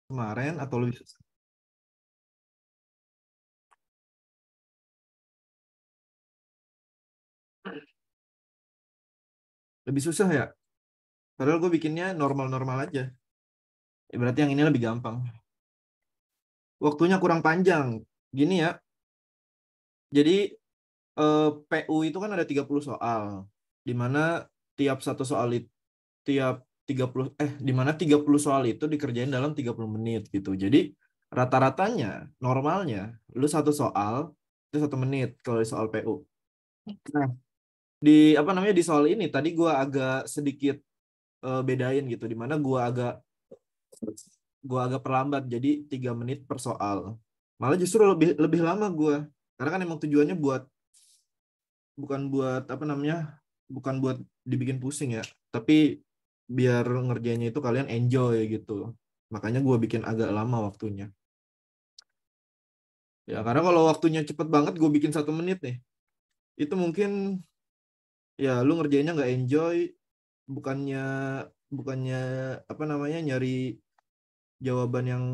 kemarin atau lebih susah? Lebih susah ya? Padahal gue bikinnya normal-normal aja. Berarti yang ini lebih gampang. Waktunya kurang panjang. Gini ya, jadi PU itu kan ada 30 soal. Di mana tiap satu soal itu, tiap 30, di mana 30 soal itu dikerjain dalam 30 menit gitu. Jadi rata-ratanya, normalnya, lu satu soal, itu 1 menit kalau di soal PU. Nah, di apa namanya di soal ini tadi gua agak sedikit bedain gitu, di mana gua agak perlambat jadi 3 menit per soal. Malah justru lebih lebih lama gua, karena kan emang tujuannya bukan buat apa namanya bukan buat dibikin pusing ya, tapi biar ngerjainnya itu kalian enjoy gitu. Makanya gua bikin agak lama waktunya. Ya karena kalau waktunya cepet banget gue bikin 1 menit nih, itu mungkin ya lu ngerjainnya nggak enjoy, bukannya bukannya apa namanya nyari jawaban yang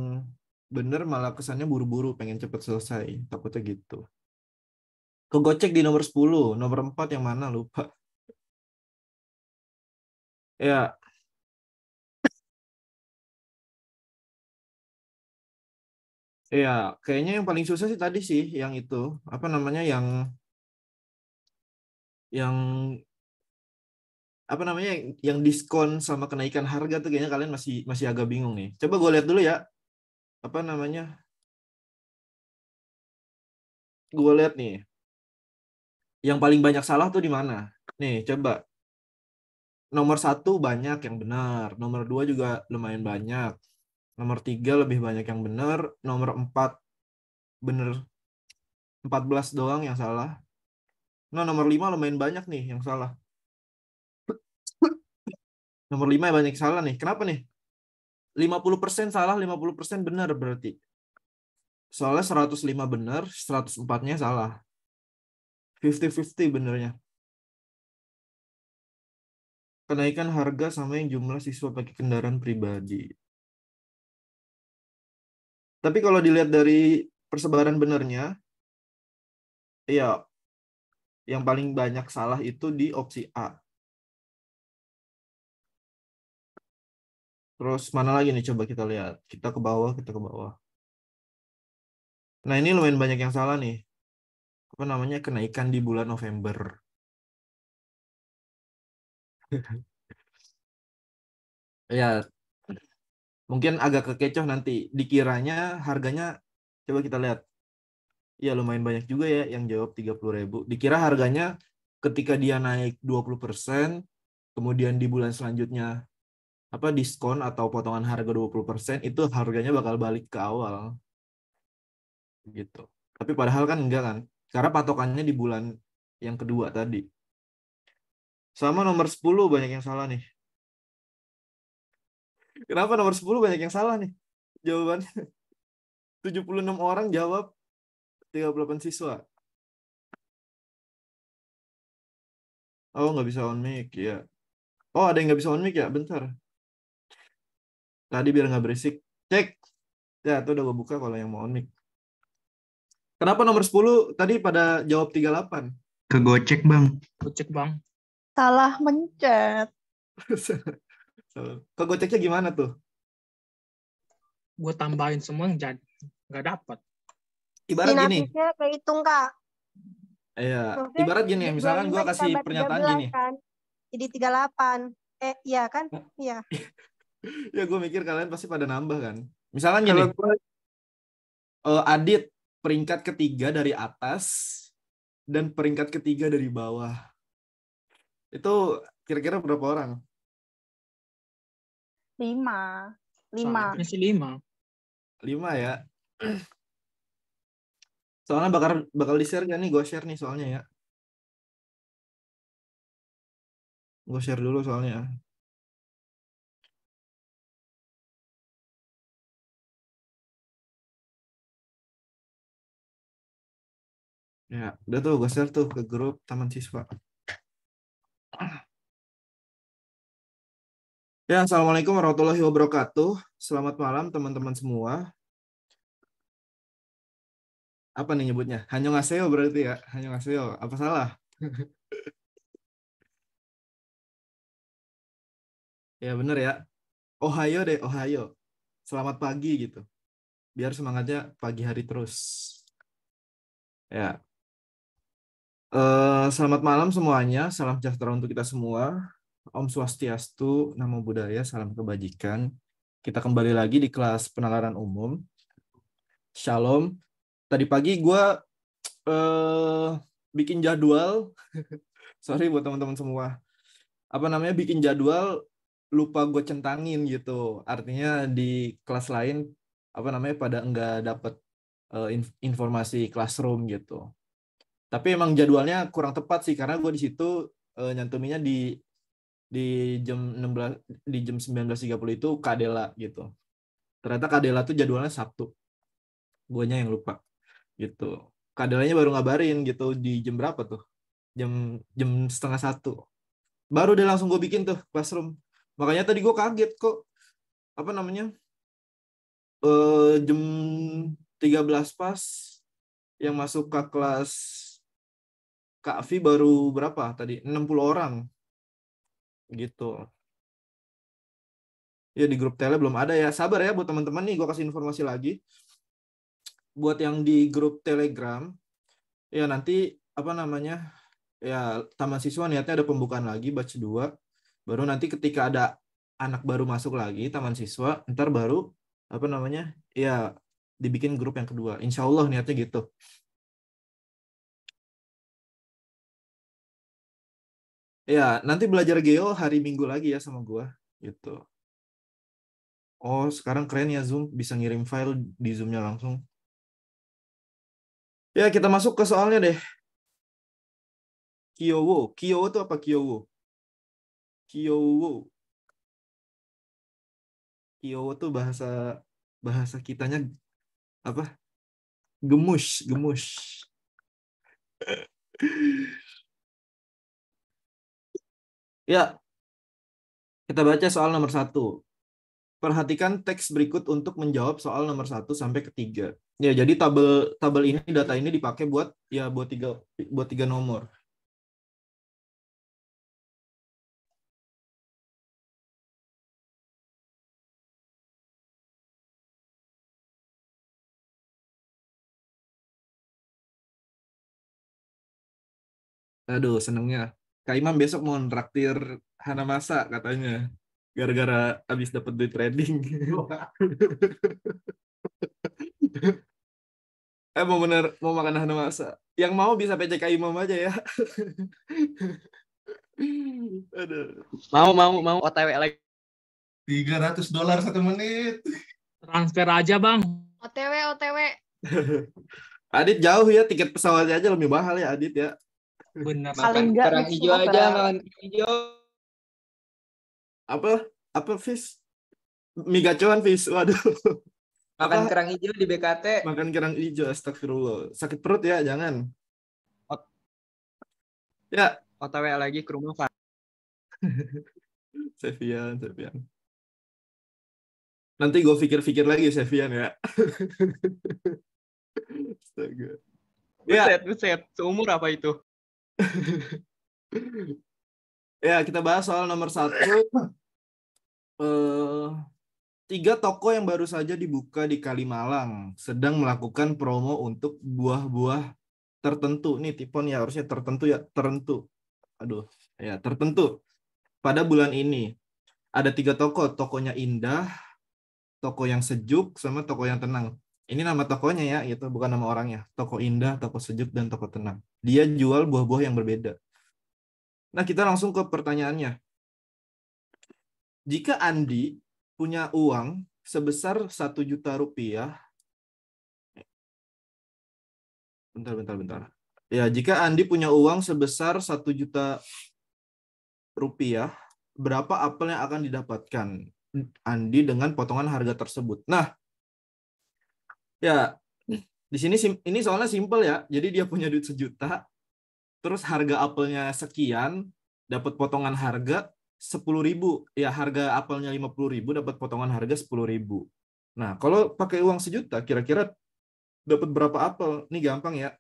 bener, malah kesannya buru-buru pengen cepet selesai, takutnya gitu. Kegocek di nomor 10, nomor 4 yang mana lupa. Ya, ya kayaknya yang paling susah sih tadi sih yang itu, apa namanya yang apa namanya yang diskon sama kenaikan harga tuh, kayaknya kalian masih masih agak bingung nih. Coba gue lihat dulu ya, apa namanya, gue lihat nih yang paling banyak salah tuh di mana. Nih coba, nomor 1 banyak yang benar, nomor 2 juga lumayan banyak, nomor 3 lebih banyak yang benar, nomor 4 bener 14 doang yang salah. Nah, nomor 5 lumayan banyak nih yang salah. Nomor 5 banyak yang salah nih. Kenapa nih? 50% salah, 50% benar berarti. Soalnya 105 benar, 104-nya salah. 50-50 benernya. Kenaikan harga sama yang jumlah siswa pakai kendaraan pribadi. Tapi kalau dilihat dari persebaran benernya, iya, yang paling banyak salah itu di opsi A. Terus mana lagi nih, coba kita lihat. Kita ke bawah, kita ke bawah. Nah, ini lumayan banyak yang salah nih. Apa namanya? Kenaikan di bulan November. Ya, mungkin agak kekecoh nanti. Dikiranya harganya, coba kita lihat. Ya, lumayan banyak juga ya yang jawab 30.000. Dikira harganya ketika dia naik 20%, kemudian di bulan selanjutnya apa diskon atau potongan harga 20%, itu harganya bakal balik ke awal gitu. Tapi padahal kan enggak kan? Karena patokannya di bulan yang kedua tadi. Sama nomor 10 banyak yang salah nih. Kenapa nomor 10 banyak yang salah nih? Jawabannya 76 orang jawab, 38 siswa. Oh, nggak bisa on mic ya. Oh, ada yang nggak bisa on mic ya? Bentar. Tadi biar nggak berisik. Cek. Ya, itu udah gue buka kalau yang mau on mic. Kenapa nomor 10 tadi pada jawab 38? Kegocek bang. Gocek bang. Salah mencet. Kegoceknya gimana tuh? Gue tambahin semua jadi nggak dapat. Ibarat gini. Sinapsisnya kehitung, Kak. Iya, Maksudnya ibarat gini ya, misalkan 25 gue kasih ditambah pernyataan 13 gini. kan. Jadi 38. Iya kan? Iya. Ya gue mikir kalian pasti pada nambah kan. Misalkan gini, Kalau gue Adit peringkat ketiga dari atas dan peringkat ketiga dari bawah. Itu kira-kira berapa orang? 5. Soalnya sih 5. 5 ya. Soalnya bakal di-share kan nih, gue share nih soalnya ya. Gue share dulu soalnya. Ya, udah tuh gue share tuh ke grup Taman Siswa. Ya, Assalamualaikum warahmatullahi wabarakatuh. Selamat malam teman-teman semua. Apa nih nyebutnya? Annyeonghaseyo berarti ya? Annyeonghaseyo. Apa salah? Ya bener ya. Ohayo deh, Ohayo. Selamat pagi gitu. Biar semangatnya pagi hari terus. Ya. Selamat malam semuanya. Salam sejahtera untuk kita semua. Om Swastiastu, Namo Buddhaya, salam kebajikan. Kita kembali lagi di kelas penalaran umum. Shalom. Tadi pagi gue bikin jadwal. Sorry buat teman-teman semua. Apa namanya, bikin jadwal lupa gue centangin gitu. Artinya di kelas lain apa namanya pada enggak dapat informasi classroom gitu. Tapi emang jadwalnya kurang tepat sih karena gue di situ nyantuminya di jam 16 di jam 19.30 itu Kadela gitu. Ternyata Kadela tuh jadwalnya Sabtu. Guanya yang lupa gitu. Kadelanya baru ngabarin gitu di jam berapa tuh? Jam jam setengah 1. Baru deh langsung gue bikin tuh classroom. Makanya tadi gue kaget kok apa namanya jam 13 pas yang masuk ke kelas Kak Afi baru berapa tadi? 60 orang gitu. Ya di grup tele belum ada ya. Sabar ya buat teman-teman nih, gue kasih informasi lagi. Buat yang di grup Telegram, ya nanti apa namanya? Ya Taman Siswa niatnya ada pembukaan lagi batch 2. Baru nanti ketika ada anak baru masuk lagi Taman Siswa, ntar baru apa namanya? Ya dibikin grup yang kedua. Insya Allah niatnya gitu. Ya, nanti belajar geo hari Minggu lagi ya sama gua gitu. Oh, sekarang keren ya Zoom, bisa ngirim file di Zoom-nya langsung. Ya, kita masuk ke soalnya deh. Kyowo. Kyowo itu apa Kyowo? Kyowo. Kyowo tuh bahasa bahasa kitanya apa? Gemus, gemus. Ya, kita baca soal nomor 1. Perhatikan teks berikut untuk menjawab soal nomor 1 sampai ke 3. Ya, jadi tabel ini, data ini dipakai buat tiga nomor. Aduh, senengnya. Kak Imam besok mau traktir Hanamasa katanya. Gara-gara habis dapat duit trading. Mau makan Hanamasa. Yang mau bisa PC Kak Imam aja ya. Aduh. Mau OTW lagi. $300 1 menit. Transfer aja, Bang. OTW. Adit jauh ya, tiket pesawatnya aja lebih mahal ya Adit ya. Benar. Paling Makan enggak kerang mix hijau lover. aja, makan kerang hijau. Apa Fis? Mie gacoan Fis. Waduh. Makan Apa? kerang hijau di BKT. Makan kerang hijau, astagfirullah. Sakit perut ya, jangan. Ya, OTW lagi ke rumah Pak. Sevian. Nanti gue pikir-pikir lagi Sevian ya. Astaga. Buset. Seumur apa itu? Ya, kita bahas soal nomor 1. 3 toko yang baru saja dibuka di Kalimalang sedang melakukan promo untuk buah-buah tertentu. Nih tipon ya, harusnya tertentu ya, tertentu. Aduh, ya tertentu. Pada bulan ini ada 3 toko. Tokonya Indah, toko yang sejuk, sama toko yang tenang. Ini nama tokonya ya, itu bukan nama orangnya. Toko Indah, toko sejuk, dan toko tenang. Dia jual buah-buah yang berbeda. Nah, kita langsung ke pertanyaannya. Jika Andi punya uang sebesar 1 juta rupiah, bentar. Ya, jika Andi punya uang sebesar 1 juta rupiah, berapa apel yang akan didapatkan Andi dengan potongan harga tersebut? Nah, ya di sini ini soalnya simpel ya. Jadi dia punya duit 1 juta, terus harga apelnya sekian, dapat potongan harga 10.000. Ya, harga apelnya 50.000, dapat potongan harga 10.000. Nah, kalau pakai uang 1 juta, kira-kira dapat berapa apel? Ini gampang ya.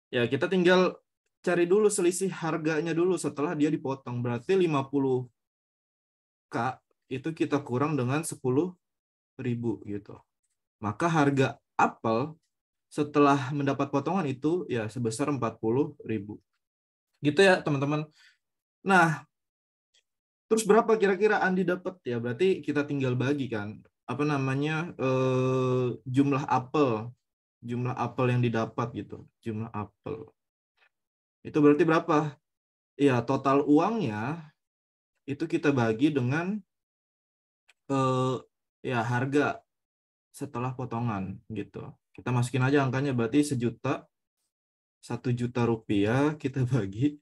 Ya, kita tinggal cari dulu selisih harganya dulu setelah dia dipotong. Berarti 50K itu kita kurang dengan 10.000 gitu. Maka harga apel setelah mendapat potongan itu ya sebesar 40.000. Gitu ya, teman-teman. Nah, terus berapa kira-kira Andi dapat ya? Berarti kita tinggal bagi kan. Apa namanya? Jumlah apel yang didapat gitu. Jumlah apel. Itu berarti berapa? Ya, total uangnya itu kita bagi dengan ya harga setelah potongan gitu. Kita masukin aja angkanya, berarti 1 juta rupiah kita bagi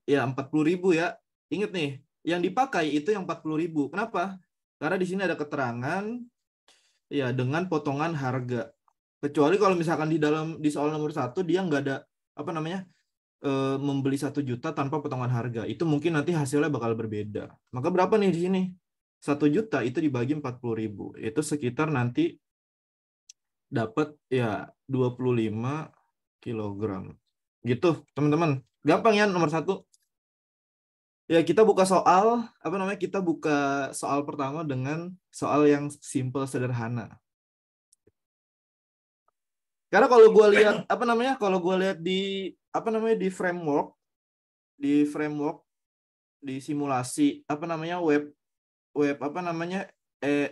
ya 40.000 ya. Ingat nih, yang dipakai itu yang 40.000. Kenapa? Karena di sini ada keterangan ya dengan potongan harga. Kecuali kalau misalkan di soal nomor 1 dia nggak ada apa namanya membeli 1 juta tanpa potongan harga. Itu mungkin nanti hasilnya bakal berbeda. Maka berapa nih di sini? 1 juta itu dibagi 40.000. Itu sekitar nanti dapat ya 25 kilogram. Gitu, teman-teman. Gampang ya nomor 1. Ya, kita buka soal, kita buka soal pertama dengan soal yang simple, sederhana. Karena kalau gue lihat, kalau gue lihat di, di framework, di simulasi, web,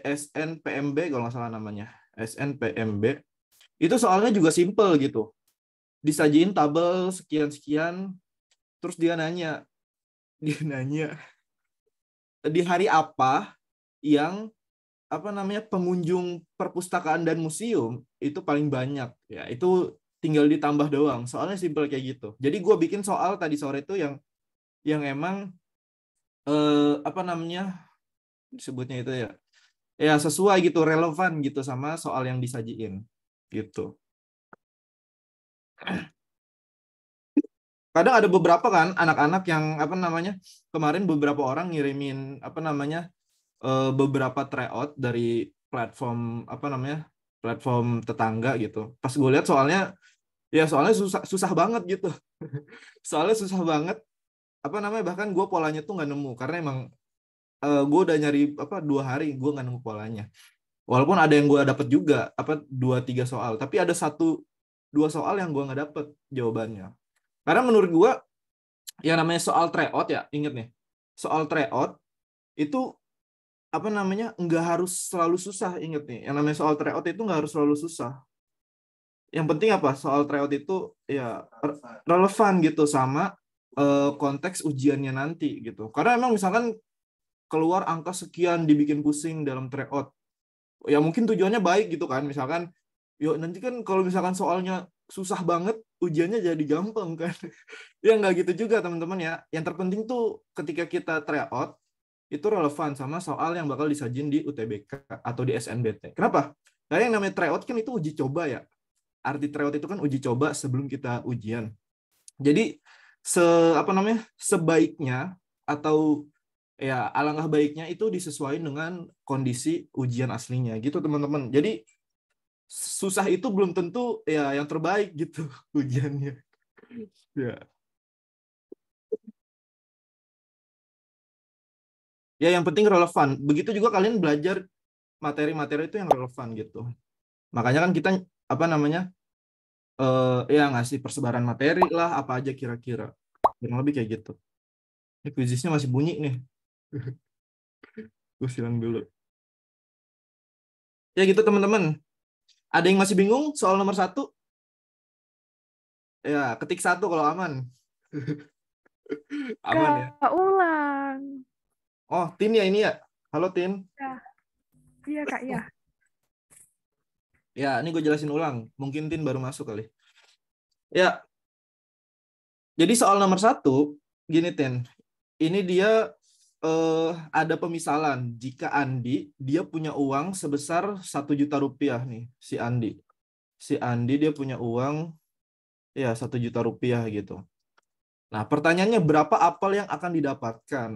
SNPMB, kalau nggak salah namanya, SNPMB, itu soalnya juga simple gitu. Disajiin tabel sekian-sekian, terus dia nanya, di hari apa yang pengunjung perpustakaan dan museum itu paling banyak ya, itu tinggal ditambah doang, soalnya simple kayak gitu. Jadi gue bikin soal tadi sore itu yang emang disebutnya itu ya sesuai gitu, relevan gitu sama soal yang disajiin gitu. Kadang ada beberapa kan anak-anak yang kemarin beberapa orang ngirimin beberapa tryout dari platform platform tetangga gitu. Pas gue lihat soalnya susah banget gitu. Soalnya susah banget bahkan gue polanya tuh nggak nemu karena emang gue udah nyari 2 hari gue nggak nemu polanya. Walaupun ada yang gue dapet juga 2-3 soal, tapi ada 1-2 soal yang gue nggak dapet jawabannya. Karena menurut gue yang namanya soal tryout ya, inget nih, soal tryout itu nggak harus selalu susah. Inget nih, yang namanya soal tryout itu nggak harus selalu susah. Yang penting soal tryout itu ya relevan gitu sama konteks ujiannya nanti gitu. Karena emang misalkan keluar angka sekian dibikin pusing dalam tryout, ya mungkin tujuannya baik gitu kan, misalkan yuk nanti kan kalau misalkan soalnya susah banget ujiannya jadi gampang kan. Ya nggak gitu juga teman-teman ya. Yang terpenting tuh ketika kita tryout itu relevan sama soal yang bakal disajin di UTBK atau di SNBT. Kenapa? Karena yang namanya tryout kan itu uji coba ya. Arti tryout itu kan uji coba sebelum kita ujian. Jadi sebaiknya atau ya alangkah baiknya itu disesuaikan dengan kondisi ujian aslinya gitu teman-teman. Jadi susah itu belum tentu ya yang terbaik gitu ujiannya. Ya. Ya yang penting relevan. Begitu juga kalian belajar materi-materi itu yang relevan gitu. Makanya kan kita ya ngasih persebaran materi lah apa aja kira-kira. Kurang lebih kayak gitu. Ini quizisnya masih bunyi nih. Gue silang dulu. Ya gitu teman-teman. Ada yang masih bingung soal nomor 1? Ya, ketik 1 kalau aman. Aman ya. Kak, ulang. Oh, Tin ya ini ya. Halo Tin. Ya. Iya Kak, ya. Ya, ini gue jelasin ulang. Mungkin Tin baru masuk kali. Ya. Jadi soal nomor 1, gini Tin. Ini dia ada pemisalan. Jika Andi, dia punya uang sebesar 1 juta rupiah nih, si Andi. Si Andi dia punya uang ya 1 juta rupiah gitu. Nah, pertanyaannya berapa apel yang akan didapatkan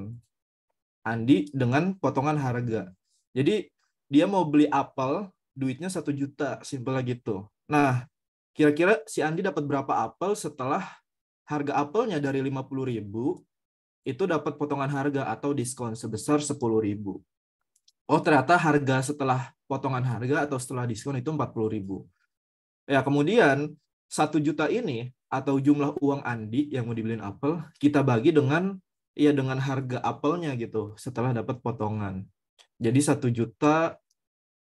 Andi dengan potongan harga. Jadi dia mau beli apel, duitnya 1 juta, simpelnya gitu. Nah, kira-kira si Andi dapat berapa apel setelah harga apelnya dari 50.000 itu dapat potongan harga atau diskon sebesar 10.000. Oh, ternyata harga setelah potongan harga atau setelah diskon itu 40.000. Ya, kemudian 1 juta ini atau jumlah uang Andi yang mau dibeliin apel, kita bagi dengan dengan harga apelnya gitu setelah dapat potongan. Jadi 1 juta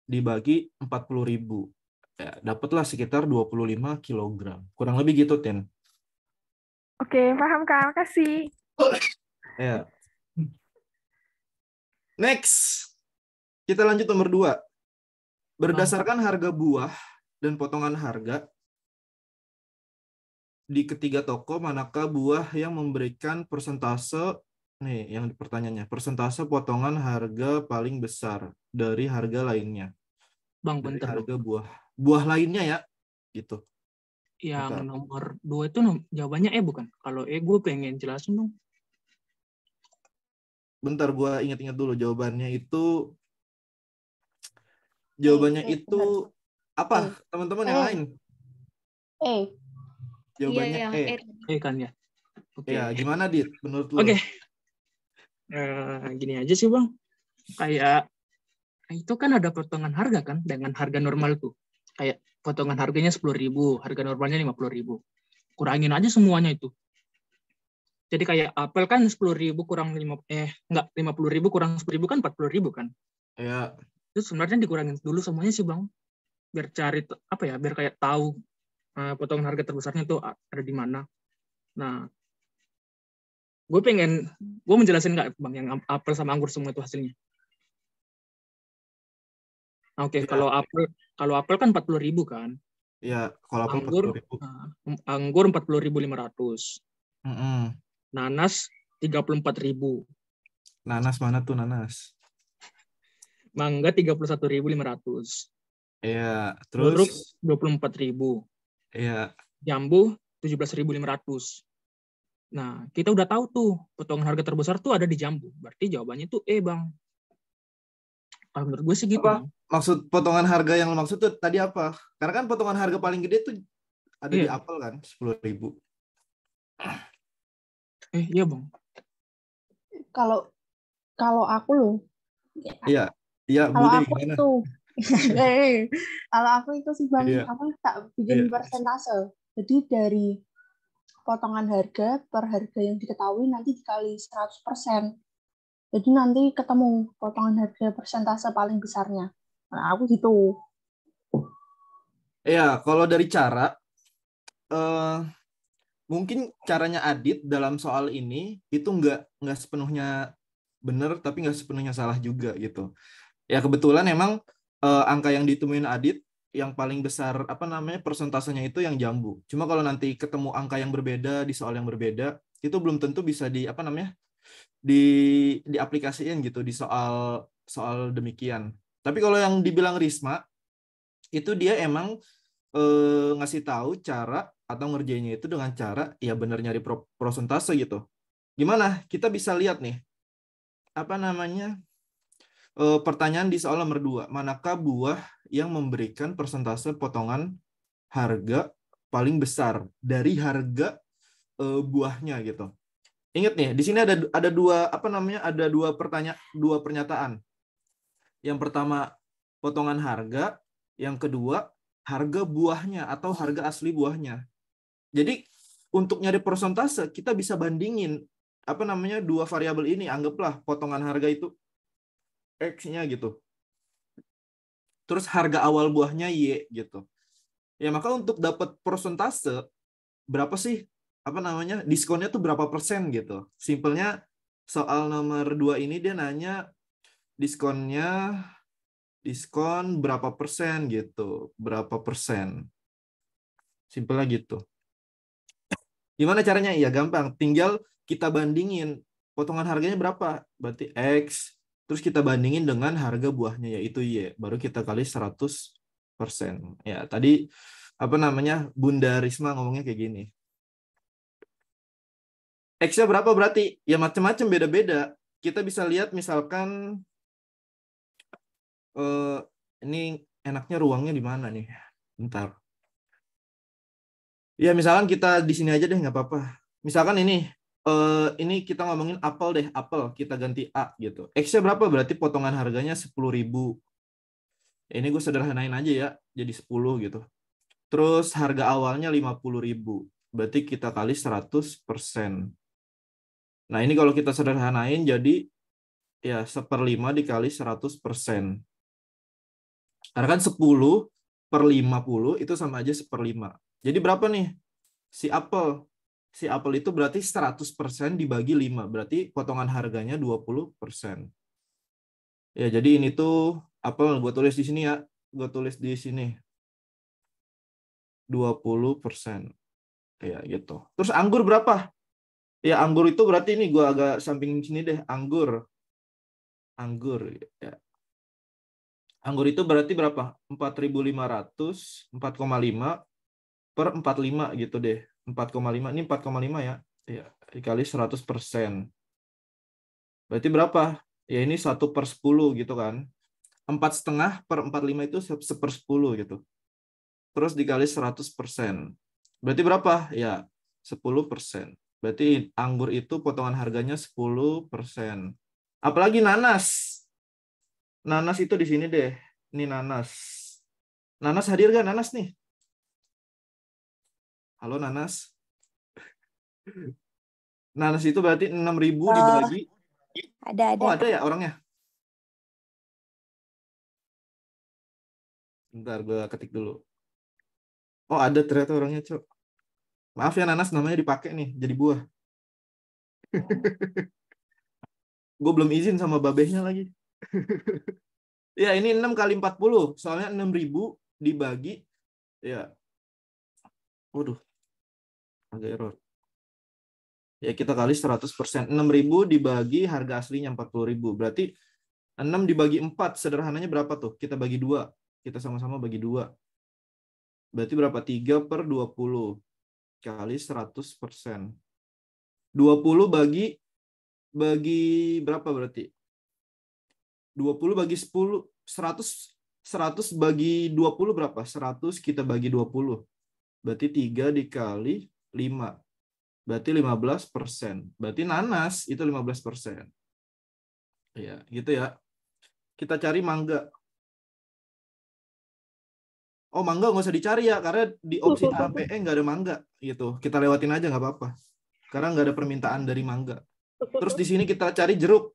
dibagi 40.000. Ya, dapatlah sekitar 25 kilogram. Kurang lebih gitu, Ten. Oke, paham Kak. Makasih. Ya. Next. Kita lanjut nomor 2. Berdasarkan harga buah dan potongan harga, di ketiga toko, manakah buah yang memberikan persentase, nih yang pertanyaannya, persentase potongan harga paling besar dari harga lainnya? Bang, Dari bentar. harga buah lainnya ya, gitu. Yang Bentar. nomor 2 itu jawabannya bukan? Kalau gue pengen jelasin dong. Bentar, gue ingat-ingat dulu jawabannya itu. Benar. Apa? Teman-teman yang lain? Jawabannya Kan ya. Oke. Ya, gimana Dit? Menurut lu? Oke. Gini aja sih Bang. Kayak itu kan ada potongan harga kan dengan harga normal tuh. Kayak potongan harganya 10.000, harga normalnya 50.000. Kurangin aja semuanya itu. Jadi kayak apel kan 10.000 kurang 50.000 kurang 10.000 kan 40.000 kan. Ya. Itu sebenarnya dikurangin dulu semuanya sih Bang. Biar cari biar kayak tahu potongan harga terbesarnya tuh ada di mana. Nah, gue menjelasin nggak Bang yang apel sama anggur semua itu hasilnya. Oke, Ya. kalau apel kan 40.000 kan. Ya, kalau apel 40.000. Anggur 40.500. Nanas 34.000. Nanas mana tuh nanas? Mangga 31.500. Iya, Jeruk terus 24.000. iya. Jambu 17.500. Nah, kita udah tahu tuh potongan harga terbesar tuh ada di jambu. Berarti jawabannya tuh Bang. Kalau menurut gue sih gitu. Apa? Maksud potongan harga yang lo maksud tuh tadi apa? Karena kan potongan harga paling gede tuh ada di apel kan, 10.000. Iya Bang. Kalau aku loh. Iya. Iya, Kalau Bude aku gimana? itu kalau aku itu sih Bang, Iya. apa tak bikin Iya. persentase. Jadi dari potongan harga per harga yang diketahui nanti dikali 100%. Jadi nanti ketemu potongan harga persentase paling besarnya. Nah, aku gitu. Iya, kalau dari cara mungkin caranya Adit dalam soal ini itu nggak sepenuhnya benar, tapi nggak sepenuhnya salah juga gitu. Ya kebetulan emang angka yang ditemuin Adit yang paling besar persentasenya itu yang jambu. Cuma kalau nanti ketemu angka yang berbeda di soal yang berbeda, itu belum tentu bisa diaplikasiin gitu di soal demikian. Tapi kalau yang dibilang Risma itu dia emang ngasih tahu cara atau ngerjainnya itu dengan cara ya benar nyari prosentase gitu. Gimana? Kita bisa lihat nih pertanyaan di soal nomor 2. Manakah buah yang memberikan persentase potongan harga paling besar dari harga buahnya gitu. Ingat nih, di sini ada dua pernyataan. Yang pertama potongan harga, yang kedua harga buahnya atau harga asli buahnya. Jadi untuk nyari persentase kita bisa bandingin dua variabel ini. Anggaplah potongan harga itu X-nya gitu. Terus harga awal buahnya Y gitu. Ya maka untuk dapat persentase berapa sih diskonnya tuh berapa persen gitu. Simpelnya soal nomor 2 ini dia nanya diskon berapa persen gitu. Berapa persen. Simpelnya gitu. Gimana caranya? Ya gampang. Tinggal kita bandingin potongan harganya berapa. Berarti X. Terus kita bandingin dengan harga buahnya yaitu Y. Baru kita kali 100%. Ya tadi Bunda Risma ngomongnya kayak gini. X-nya berapa berarti? Ya macam-macam, beda-beda. Kita bisa lihat misalkan ini enaknya ruangnya di mana nih? Bentar. Ya misalkan kita di sini aja deh, nggak apa-apa. Misalkan ini kita ngomongin apel deh, apel kita ganti A gitu. X-nya berapa? Berarti potongan harganya 10.000. Ini gue sederhanain aja ya, jadi 10 gitu. Terus harga awalnya 50.000. Berarti kita kali 100%. Nah ini kalau kita sederhanain jadi ya 1/5 dikali 100%. Karena kan 10/50 itu sama aja 1/5. Jadi berapa nih? Si apel itu berarti 100% dibagi 5. Berarti potongan harganya 20%. Ya, jadi ini tuh apel, gue tulis di sini ya. Gue tulis di sini. 20%. Ya, gitu. Terus anggur berapa? Ya, anggur itu berarti ini gue agak samping sini deh. Anggur. Ya. Anggur itu berarti berapa? 4.500, 4,5 per 45 gitu deh. 4,5, ini 4,5 ya. Ya, dikali 100%. Berarti berapa? Ya ini 1/10 gitu kan. 4,5 per 45 itu 1/10 gitu. Terus dikali 100%. Berarti berapa? Ya 10%. Berarti anggur itu potongan harganya 10%. Apalagi nanas. Nanas itu di sini deh. Ini nanas. Nanas hadir gak nanas nih? Halo nanas. Nanas itu berarti 6.000 dibagi. Ada. Oh ada ya orangnya? Bentar gue ketik dulu. Oh ada ternyata orangnya, Cok. Maaf ya nanas namanya dipakai nih jadi buah. Gue belum izin sama babehnya lagi. Ya ini 6 kali 40. Soalnya 6.000 dibagi. Ya. Waduh. Agak error. Ya kita kali 100%. 6.000 dibagi harga aslinya 40.000. Berarti 6 dibagi 4. Sederhananya berapa tuh? Kita bagi 2. Kita sama-sama bagi 2. Berarti berapa? 3/20. Kali 100%. 20 bagi berapa berarti? 20 bagi 10, 100 bagi 20 berapa? 100 kita bagi 20. Berarti 3 dikali 5. Berarti 15%. Berarti nanas itu 15%. Ya, gitu ya. Kita cari mangga. Oh, mangga nggak usah dicari ya, karena di opsi A sampai E nggak ada mangga. Gitu. Kita lewatin aja nggak apa-apa. Karena nggak ada permintaan dari mangga. Terus di sini kita cari jeruk.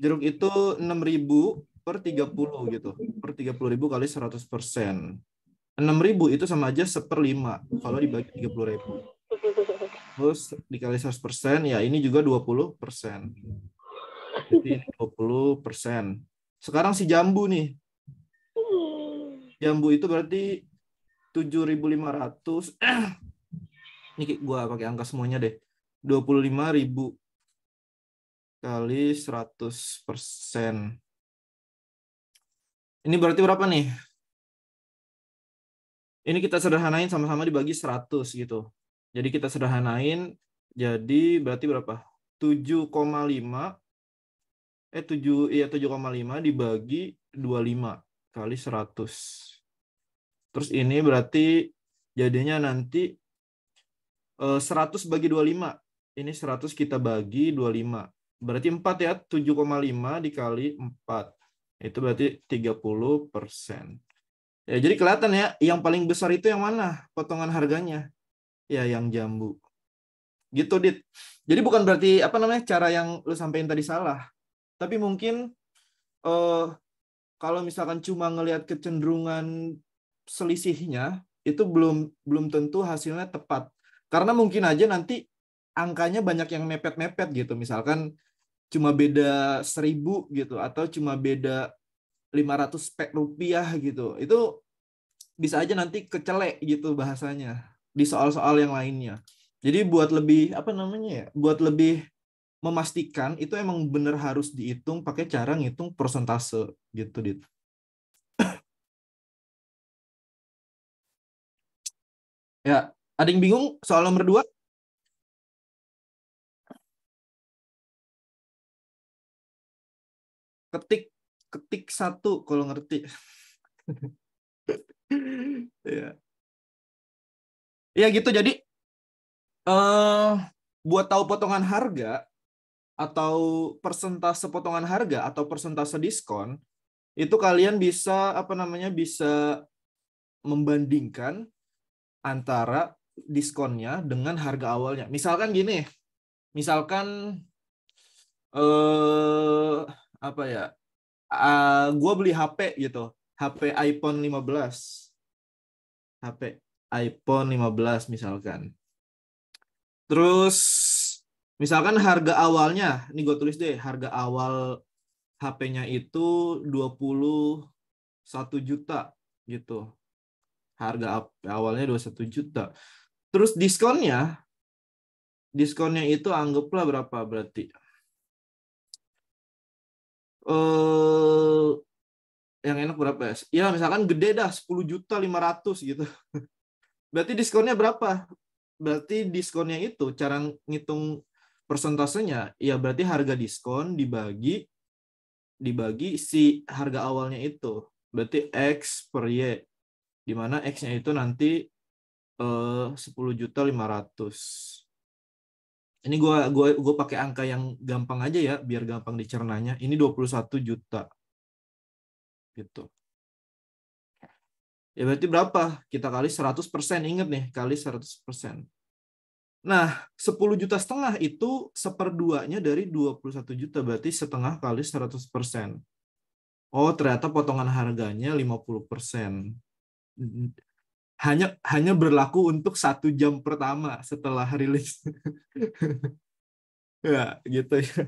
Jeruk itu 6.000 per 30 gitu. Per 30.000 kali 100%. 6.000 itu sama aja 1/5 kalau dibagi 30.000. Terus dikali 100%, ya ini juga 20%. Jadi ini 20%. Sekarang si jambu nih. Jambu itu berarti 7.500. Ini gua pakai angka semuanya deh. 25.000 kali 100%. Ini berarti berapa nih? Ini kita sederhanain sama-sama dibagi 100 gitu. Jadi kita sederhanain, jadi berarti berapa? 7,5 dibagi 25 kali 100. Terus ini berarti jadinya nanti 100 bagi 25. Ini 100 kita bagi 25. Berarti 4 ya, 7,5 dikali 4. Itu berarti 30%. Ya, jadi kelihatan ya, yang paling besar itu yang mana potongan harganya? Ya, yang jambu. Gitu, Dit. Jadi bukan berarti cara yang lu sampaikan tadi salah. Tapi mungkin kalau misalkan cuma ngelihat kecenderungan selisihnya, itu belum tentu hasilnya tepat. Karena mungkin aja nanti angkanya banyak yang mepet-mepet gitu. Misalkan cuma beda 1.000 gitu, atau cuma beda 500 rupiah gitu. Itu bisa aja nanti kecelek gitu bahasanya di soal-soal yang lainnya. Jadi buat lebih buat lebih memastikan itu emang bener harus dihitung pakai cara ngitung persentase gitu, Dit. Ya, ada yang bingung soal nomor 2? ketik 1 kalau ngerti. Ya. Ya gitu, jadi buat tahu potongan harga atau persentase potongan harga atau persentase diskon, itu kalian bisa bisa membandingkan antara diskonnya dengan harga awalnya. Misalkan gini, apa ya? Gue beli HP gitu, HP iPhone 15. HP iPhone 15 misalkan. Terus misalkan harga awalnya, ini gue tulis deh, harga awal HP-nya itu 21 juta gitu. Harga awalnya 21 juta. Terus diskonnya itu anggaplah berapa berarti? Yang enak berapa ya? Ya misalkan gede dah 10.500.000 gitu. Berarti diskonnya berapa? Berarti diskonnya itu cara ngitung persentasenya ya berarti harga diskon dibagi si harga awalnya itu. Berarti X per Y. Di mana X-nya itu nanti 10.500.000. Ini gue pakai angka yang gampang aja ya biar gampang dicernanya. Ini 21 juta. Gitu. Ya berarti berapa? Kita kali 100%, ingat nih, kali 100%. Nah, 10,5 juta itu 1/2-nya dari 21 juta, berarti setengah kali 100%. Oh, ternyata potongan harganya 50%. Hanya berlaku untuk 1 jam pertama setelah rilis. Ya, gitu ya.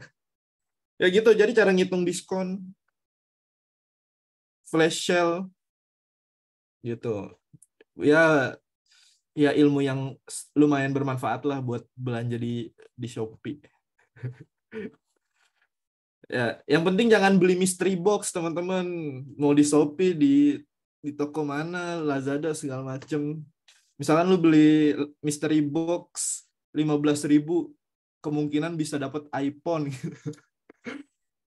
Ya gitu, jadi cara ngitung diskon flash sale gitu. Ya ilmu yang lumayan bermanfaat lah buat belanja di Shopee. Ya, yang penting jangan beli mystery box, teman-teman. Mau di Shopee, di toko mana, Lazada segala macem. Misalkan lu beli mystery box 15.000, kemungkinan bisa dapat iPhone.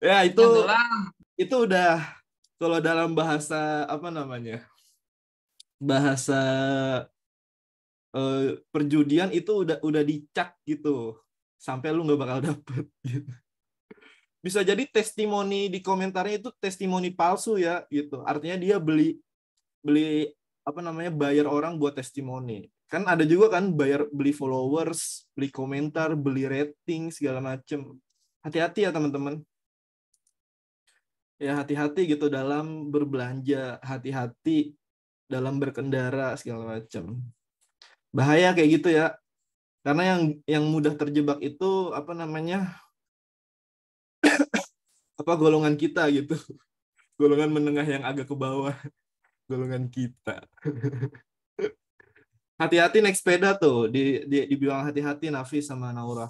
Ya itu udah kalau dalam bahasa bahasa perjudian itu udah dicak gitu sampai lu nggak bakal dapet gitu. Bisa jadi testimoni di komentarnya itu testimoni palsu ya gitu, artinya dia beli bayar orang buat testimoni. Kan ada juga kan beli followers, beli komentar, beli rating segala macem. Hati-hati ya teman-teman. Ya hati-hati gitu dalam berbelanja, hati-hati dalam berkendara segala macam. Bahaya kayak gitu ya. Karena yang mudah terjebak itu golongan kita gitu. Golongan menengah yang agak ke bawah. Golongan kita. Hati-hati naik sepeda tuh. Dibilang hati-hati Nafis sama Naura.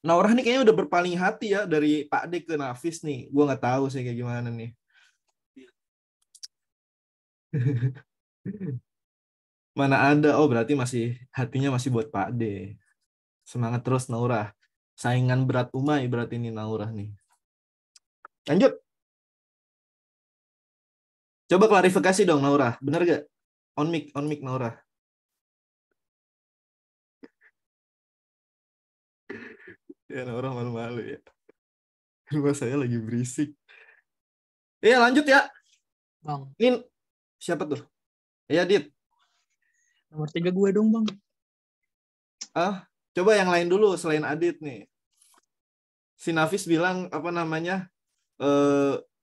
Naura nih kayaknya udah berpaling hati ya dari Pak D ke Nafis nih. Gue nggak tahu sih kayak gimana nih. Mana ada, oh berarti hatinya masih buat Pak D. Semangat terus Naura. Saingan berat Umay berarti ini Naura nih. Lanjut. Coba klarifikasi dong Naura. Bener gak? On mic Naura. Ya Naura malu-malu ya. Rumah saya lagi berisik. Ya lanjut ya. Bang. Ini siapa tuh? Ya Dit. Nomor 3 gue dong bang. Coba yang lain dulu selain Adit nih. Si Nafis bilang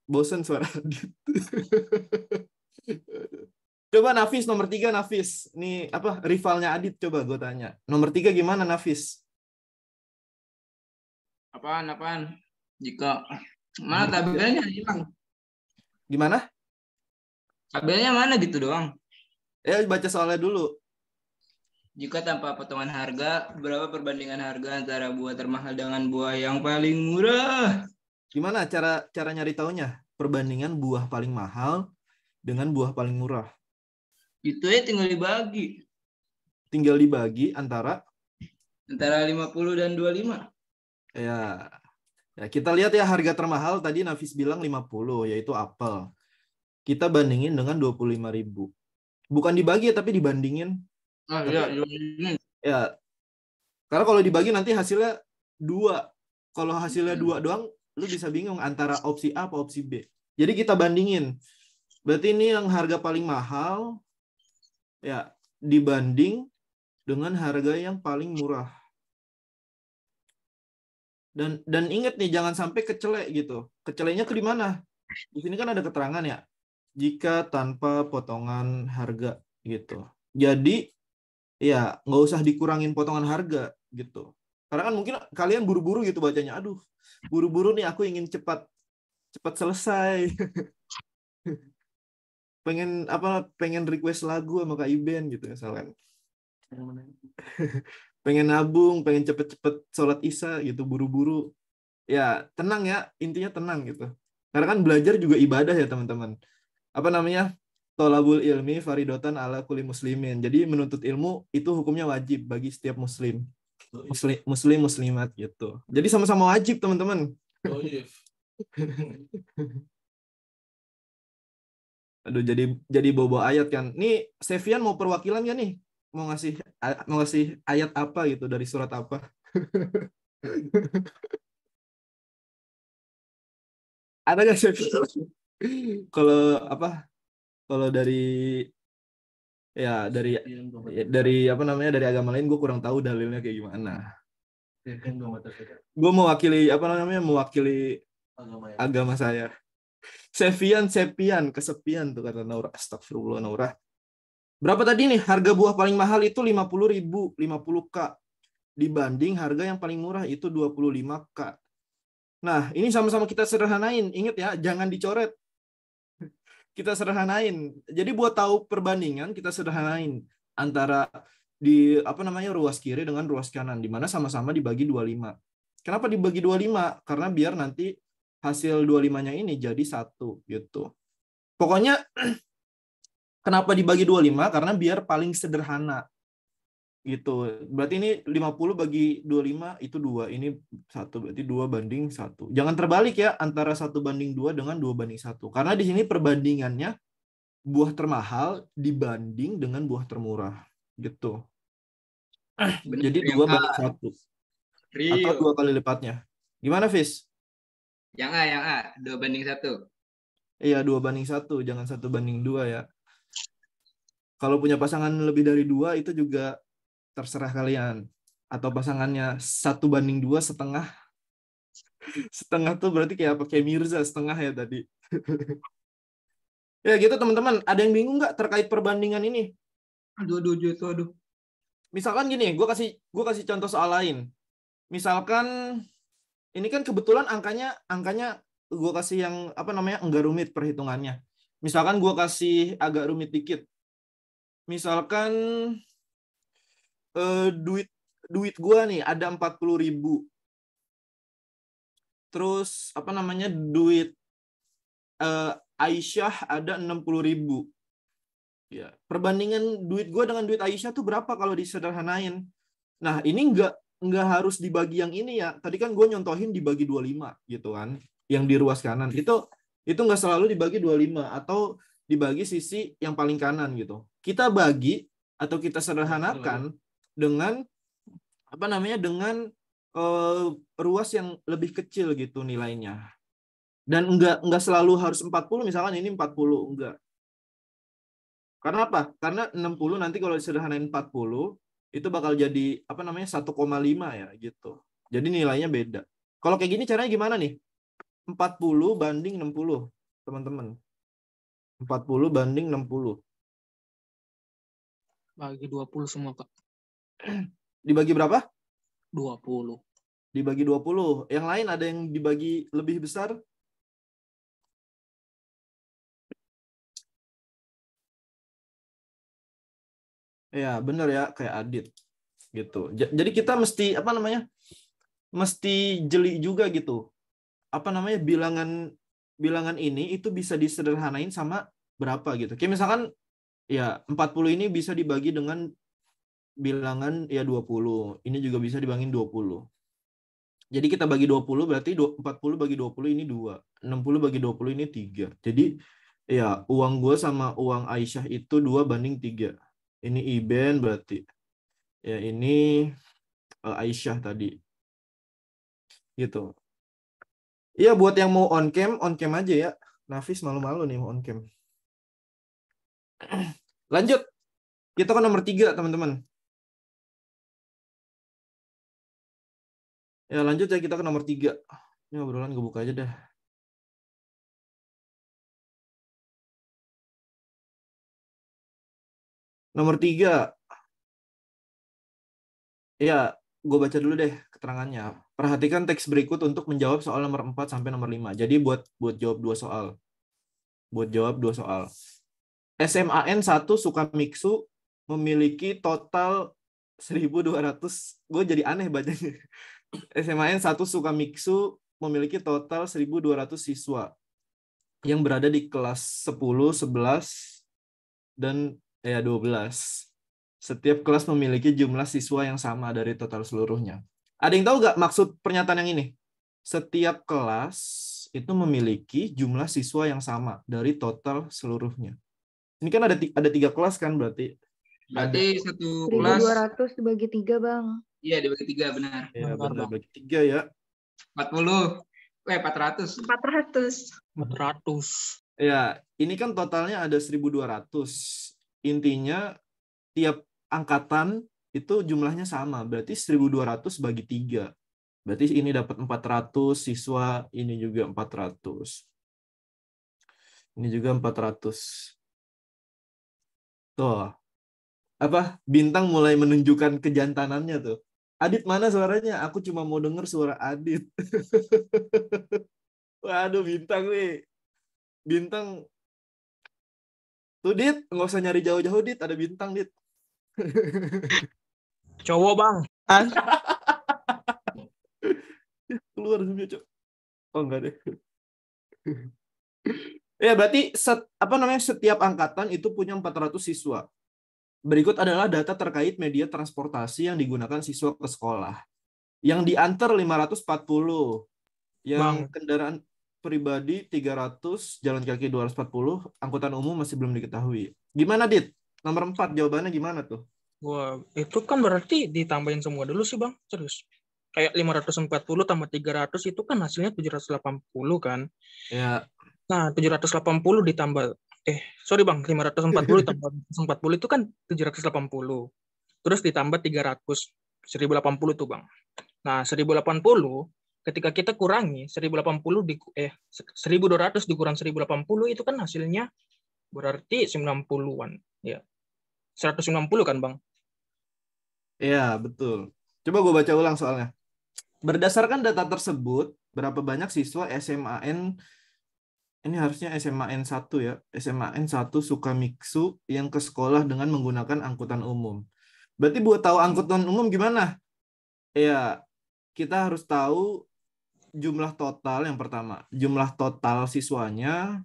bosen suara Adit. Coba Nafis nomor 3 Nafis. Nih rivalnya Adit coba gue tanya. Nomor 3 gimana Nafis? Apaan? Jika mana tabelnya hilang? Gimana? Tabelnya mana gitu doang? Baca soalnya dulu. Jika tanpa potongan harga, berapa perbandingan harga antara buah termahal dengan buah yang paling murah? Gimana cara nyari taunya? Perbandingan buah paling mahal dengan buah paling murah. Itu ya tinggal dibagi. Tinggal dibagi antara 50 dan 25. Ya. Ya, kita lihat ya harga termahal tadi Nafis bilang 50 yaitu apel. Kita bandingin dengan 25.000. Bukan dibagi tapi dibandingin. Ah iya, ini. Ya. Karena kalau dibagi nanti hasilnya 2. Kalau hasilnya 2 doang lu bisa bingung antara opsi A apa opsi B. Jadi kita bandingin. Berarti ini yang harga paling mahal ya dibanding dengan harga yang paling murah. Dan ingat nih jangan sampai kecelek gitu. Keceleknya tuh di mana? Di sini kan ada keterangan ya. Jika tanpa potongan harga gitu. Jadi ya nggak usah dikurangin potongan harga gitu. Karena kan mungkin kalian buru-buru gitu bacanya. Aduh, buru-buru nih aku ingin cepat selesai. pengen request lagu sama Kak Iben gitu misalkan. Pengen nabung, pengen cepet-cepet sholat isya gitu, buru-buru. Ya, tenang ya, intinya tenang gitu. Karena kan belajar juga ibadah ya, teman-teman. Apa namanya? Tolabul ilmi faridotan ala kulli muslimin. Jadi menuntut ilmu itu hukumnya wajib bagi setiap muslim. Muslimat gitu. Jadi sama-sama wajib, teman-teman. Aduh, jadi bobo ayat kan. Nih, Sevian mau perwakilan ya nih? Mau ngasih ayat apa gitu dari surat apa? Ada nggak Sevian? Kalau apa? Kalau dari apa namanya dari agama lain gue kurang tahu dalilnya kayak gimana. Gue mewakili apa namanya mewakili agama saya. Sepian, kesepian tuh kata Naura. Astagfirullah Naura. Berapa tadi nih harga buah paling mahal itu 50.000, 50K dibanding harga yang paling murah itu 25K. Nah, ini sama-sama kita sederhanain. Ingat ya, jangan dicoret. Kita sederhanain. Jadi buat tahu perbandingan kita sederhanain antara di apa namanya ruas kiri dengan ruas kanan di mana sama-sama dibagi 25. Kenapa dibagi 25? Karena biar nanti hasil 25-nya ini jadi 1 gitu. Pokoknya kenapa dibagi 25? Karena biar paling sederhana. Gitu. Berarti ini 50 bagi 25 itu 2. Ini 1 berarti 2 banding 1. Jangan terbalik ya antara 1 banding 2 dengan 2 banding 1. Karena di sini perbandingannya buah termahal dibanding dengan buah termurah. Gitu. Jadi 2 banding 1. Atau 2 kali lipatnya. Gimana, Fis? Yang A, 2 banding 1. Iya, 2 banding 1. Jangan 1 banding 2 ya. Kalau punya pasangan lebih dari 2 itu juga terserah kalian. Atau pasangannya 1 banding 2 setengah. Setengah tuh berarti kayak apa? Kayak Mirza setengah ya tadi. Ya gitu teman-teman. Ada yang bingung nggak terkait perbandingan ini? Aduh. Misalkan gini, gue kasih contoh soal lain. Misalkan ini kan kebetulan angkanya gue kasih yang apa namanya enggak rumit perhitungannya. Misalkan gue kasih agak rumit dikit. Misalkan duit gue nih ada 40.000. Terus apa namanya duit Aisyah ada 60.000. Ya, perbandingan duit gue dengan duit Aisyah tuh berapa kalau disederhanain? Nah, ini nggak harus dibagi yang ini ya. Tadi kan gue nyontohin dibagi 25 gitu kan. Yang di ruas kanan. Itu nggak selalu dibagi 25 atau dibagi sisi yang paling kanan gitu. Kita bagi atau kita sederhanakan dengan apa namanya dengan ruas yang lebih kecil gitu nilainya. Dan enggak selalu harus 40, misalkan ini 40, enggak. Karena apa? Karena 60 nanti kalau disederhanain 40 itu bakal jadi apa namanya 1,5 ya gitu. Jadi nilainya beda. Kalau kayak gini caranya gimana nih? 40 banding 60, teman-teman. 40 banding 60. Bagi 20 semua, Kak. Dibagi berapa? 20. Dibagi 20. Yang lain ada yang dibagi lebih besar? Ya, benar ya, kayak Adit. Gitu. Jadi kita mesti apa namanya? Mesti jeli juga gitu. Apa namanya? Bilangan ini itu bisa disederhanain sama berapa gitu. Kayak misalkan ya 40 ini bisa dibagi dengan bilangan ya 20. Ini juga bisa dibagi 20. Jadi kita bagi 20 berarti 40 bagi 20 ini 2. 60 bagi 20 ini 3. Jadi ya uang gue sama uang Aisyah itu 2:3. Ini Iben berarti. Ya ini Aisyah tadi. Gitu. Iya buat yang mau on cam aja ya. Nafis malu-malu nih mau on cam. Lanjut. Kita ke nomor 3 teman-teman. Ya lanjut ya kita ke nomor 3. Ini obrolan gue buka aja dah. Nomor 3. Ya, gue baca dulu deh keterangannya. Perhatikan teks berikut untuk menjawab soal nomor 4 sampai nomor 5. Jadi buat jawab 2 soal. Buat jawab 2 soal. SMAN 1 Sukamiksu memiliki total 1.200. Gue jadi aneh bacanya. SMAN 1 Sukamiksu memiliki total 1.200 siswa yang berada di kelas 10, 11, dan 12. Setiap kelas memiliki jumlah siswa yang sama dari total seluruhnya. Ada yang tahu nggak maksud pernyataan yang ini? Setiap kelas itu memiliki jumlah siswa yang sama dari total seluruhnya. Ini kan ada 3 kelas kan berarti. Berarti satu kelas 1.200 dibagi 3, Bang. Iya dibagi 3 benar. Ya, Benar, benar Bang. bagi 3 ya. 40. 400. 400. 400. Ya, ini kan totalnya ada 1.200. Intinya tiap angkatan itu jumlahnya sama. Berarti 1.200 bagi 3. Berarti ini dapat 400 siswa, ini juga 400. Ini juga 400. Tuh. Apa? Bintang mulai menunjukkan kejantanannya tuh. Adit mana suaranya? Aku cuma mau denger suara Adit. Waduh, Bintang nih. Bintang. Tuh, Dit. Nggak usah nyari jauh-jauh, Dit. Ada Bintang, Dit. Cowok, Bang. Keluar juga, Cok. Oh, enggak deh. Ya, berarti setiap angkatan itu punya 400 siswa. Berikut adalah data terkait media transportasi yang digunakan siswa ke sekolah. Yang diantar 540. Yang kendaraan pribadi 300, jalan kaki 240, angkutan umum masih belum diketahui. Gimana, Dit? Nomor 4 jawabannya gimana tuh? Wah, itu kan berarti ditambahin semua dulu sih, Bang. Serius. Kayak 540 tambah 300 itu kan hasilnya 780 kan. Ya. Nah, 780 ditambah 540 tambah 140 itu kan 780. Terus ditambah 300, 1080 tuh, Bang. Nah, 1080 ketika kita kurangi 1200 dikurang 1080 itu kan hasilnya berarti 90-an, ya. 190 kan, Bang? Iya, betul. Coba gue baca ulang soalnya. Berdasarkan data tersebut, berapa banyak siswa SMAN, ini harusnya SMAN 1 ya, SMAN 1 Sukamiksu yang ke sekolah dengan menggunakan angkutan umum. Berarti buat tahu angkutan umum gimana? Ya, kita harus tahu jumlah total yang pertama. Jumlah total siswanya,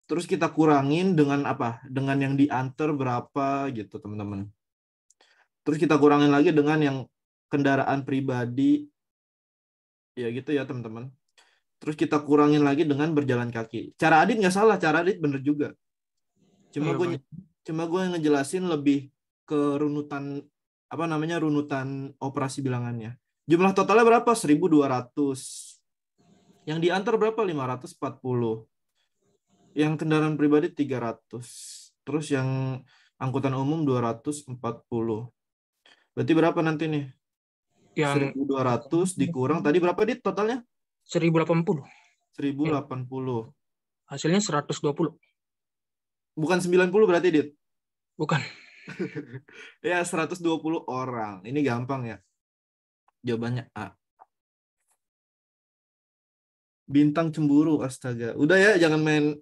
terus kita kurangin dengan apa? Dengan yang diantar berapa gitu, teman-teman. Terus kita kurangin lagi dengan yang kendaraan pribadi. Ya gitu ya, teman-teman. Terus kita kurangin lagi dengan berjalan kaki. Cara Adit nggak salah, cara Adit bener juga. Cuma gue ngejelasin lebih ke runutan runutan operasi bilangannya. Jumlah totalnya berapa? 1.200. Yang diantar berapa? 540. Yang kendaraan pribadi 300. Terus yang angkutan umum 240. Berarti berapa nanti nih? Yang 1.200 dikurang tadi berapa, Dit, totalnya? 1080. 1080. Hasilnya 120. Bukan 90 berarti, Dit? Bukan. Ya, 120 orang. Ini gampang ya. Jawabannya A. Bintang cemburu, astaga. Udah ya, jangan main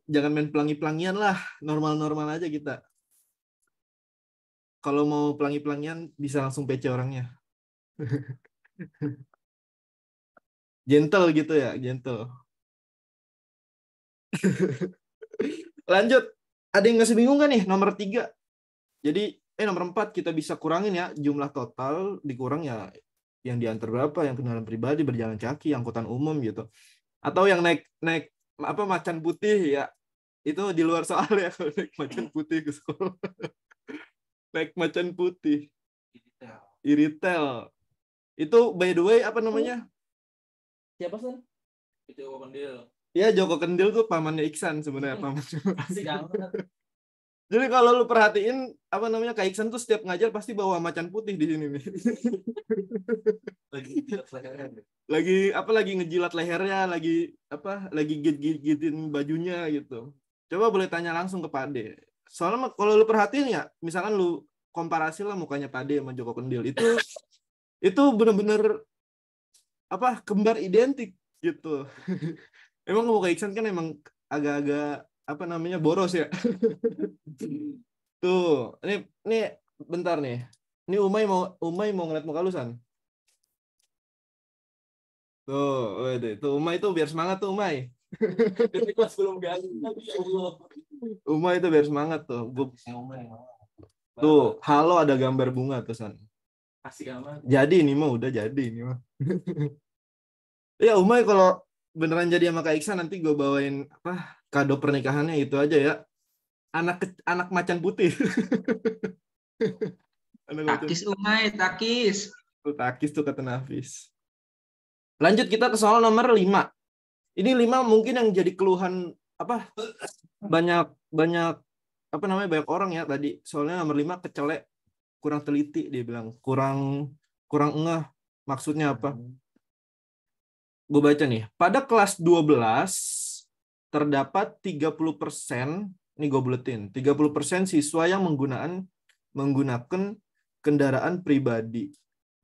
pelangi-pelangian lah. Normal-normal aja kita. Kalau mau pelangi-pelangian bisa langsung PC orangnya. Gentle gitu ya, gentle. Lanjut. Ada yang masih bingung kan nih? Nomor 3. Jadi, nomor 4 kita bisa kurangin ya. Jumlah total dikurang ya Yang diantar berapa? Yang kendaraan pribadi, berjalan kaki, angkutan umum gitu. Atau yang naik macan putih ya. Itu di luar soal ya kalau naik macan putih ke sekolah. Naik macan putih. Iritel. Itu by the way apa namanya? Siapa sih? Joko Kendil. Ya, Joko Kendil tuh pamannya Iksan sebenarnya, pamannya. Jadi kalau lu perhatiin apa namanya, Kak Iksan tuh setiap ngajar pasti bawa macan putih di sini nih. Lagi ngejilat lehernya, lagi gigitin bajunya gitu. Coba boleh tanya langsung ke Pak De. Soalnya kalau lu perhatiin ya, misalkan lu komparasi lah mukanya Pak De sama Joko Kendil, itu bener-bener kembar identik gitu. Emang muka Iksan kan emang agak-agak boros ya. Tuh, ini bentar nih. Ini Umay mau ngeliat muka lu, San. Tuh, Umay tuh biar semangat tuh, Umay. Kelas belum ganti. Umay itu biar semangat tuh. Tuh, halo ada gambar bunga tuh, San. Asik amat. Jadi ini mah udah jadi ini mah. Ya, Umay kalau beneran jadi sama Kak Iksan nanti gue bawain kado pernikahannya itu aja ya. Anak macan putih. Takis Umay, takis. Takis tuh kata Nafis. Lanjut kita ke soal nomor 5. Ini 5 mungkin yang jadi keluhan banyak banyak orang ya tadi. Soalnya nomor 5 kecelek, kurang teliti dia bilang, kurang ngeh maksudnya apa. Gue baca nih. Pada kelas 12 terdapat 30%, ini gue buletin, 30% siswa yang menggunakan kendaraan pribadi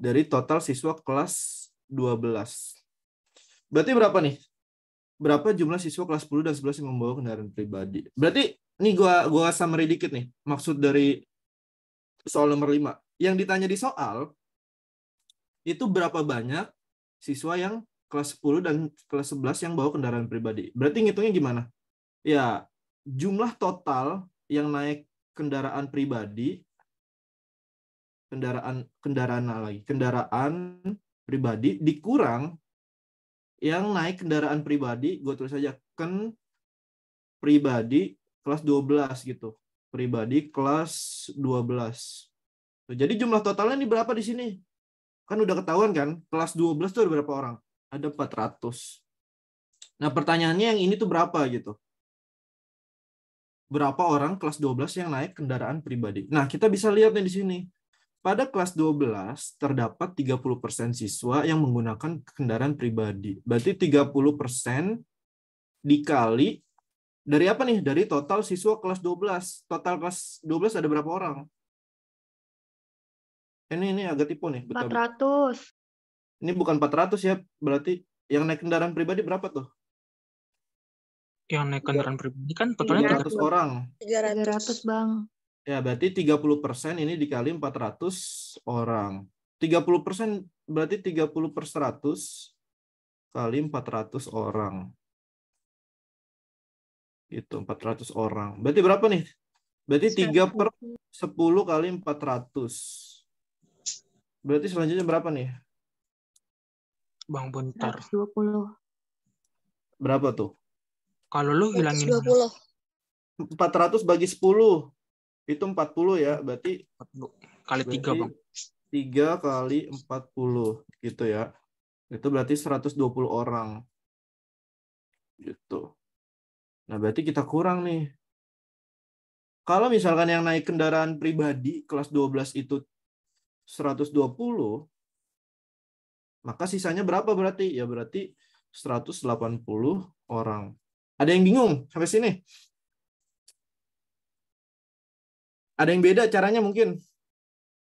dari total siswa kelas 12. Berarti berapa nih? Berapa jumlah siswa kelas 10 dan 11 yang membawa kendaraan pribadi? Berarti ini gue summary dikit nih. Maksud dari soal nomor 5. Yang ditanya di soal itu berapa banyak siswa yang kelas 10 dan kelas 11 yang bawa kendaraan pribadi. Berarti ngitungnya gimana? Ya, jumlah total yang naik kendaraan pribadi, kendaraan pribadi dikurang yang naik kendaraan pribadi, gue tulis aja pribadi kelas 12 gitu. Pribadi kelas 12. Jadi jumlah totalnya ini berapa di sini? Kan udah ketahuan kan, kelas 12 tuh ada berapa orang? Ada 400. Nah, pertanyaannya yang ini tuh berapa gitu? Berapa orang kelas 12 yang naik kendaraan pribadi? Nah, kita bisa lihat nih di sini. Pada kelas 12 terdapat 30% siswa yang menggunakan kendaraan pribadi. Berarti 30% dikali dari apa nih? Dari total siswa kelas 12. Total kelas 12 ada berapa orang? Ini agak tipu nih. 400. Ini bukan 400 ya, berarti yang naik kendaraan pribadi berapa tuh? Yang naik kendaraan pribadi kan totalnya 300 orang. 300, Bang. Ya, berarti 30% ini dikali 400 orang. 30% berarti 30/100 kali 400 orang. Itu 400 orang. Berarti berapa nih? Berarti 3/10 kali 400. Berarti selanjutnya berapa nih? Bang, bentar. 120. Berapa tuh? Kalau lu hilangin 400 bagi 10. Itu 40 ya. Berarti kali 3, Bang. 3 kali 40 gitu ya. Itu berarti 120 orang. Gitu. Nah, berarti kita kurang nih. Kalau misalkan yang naik kendaraan pribadi kelas 12 itu 120, maka sisanya berapa berarti? Ya berarti 180 orang. Ada yang bingung sampai sini? Ada yang beda caranya mungkin?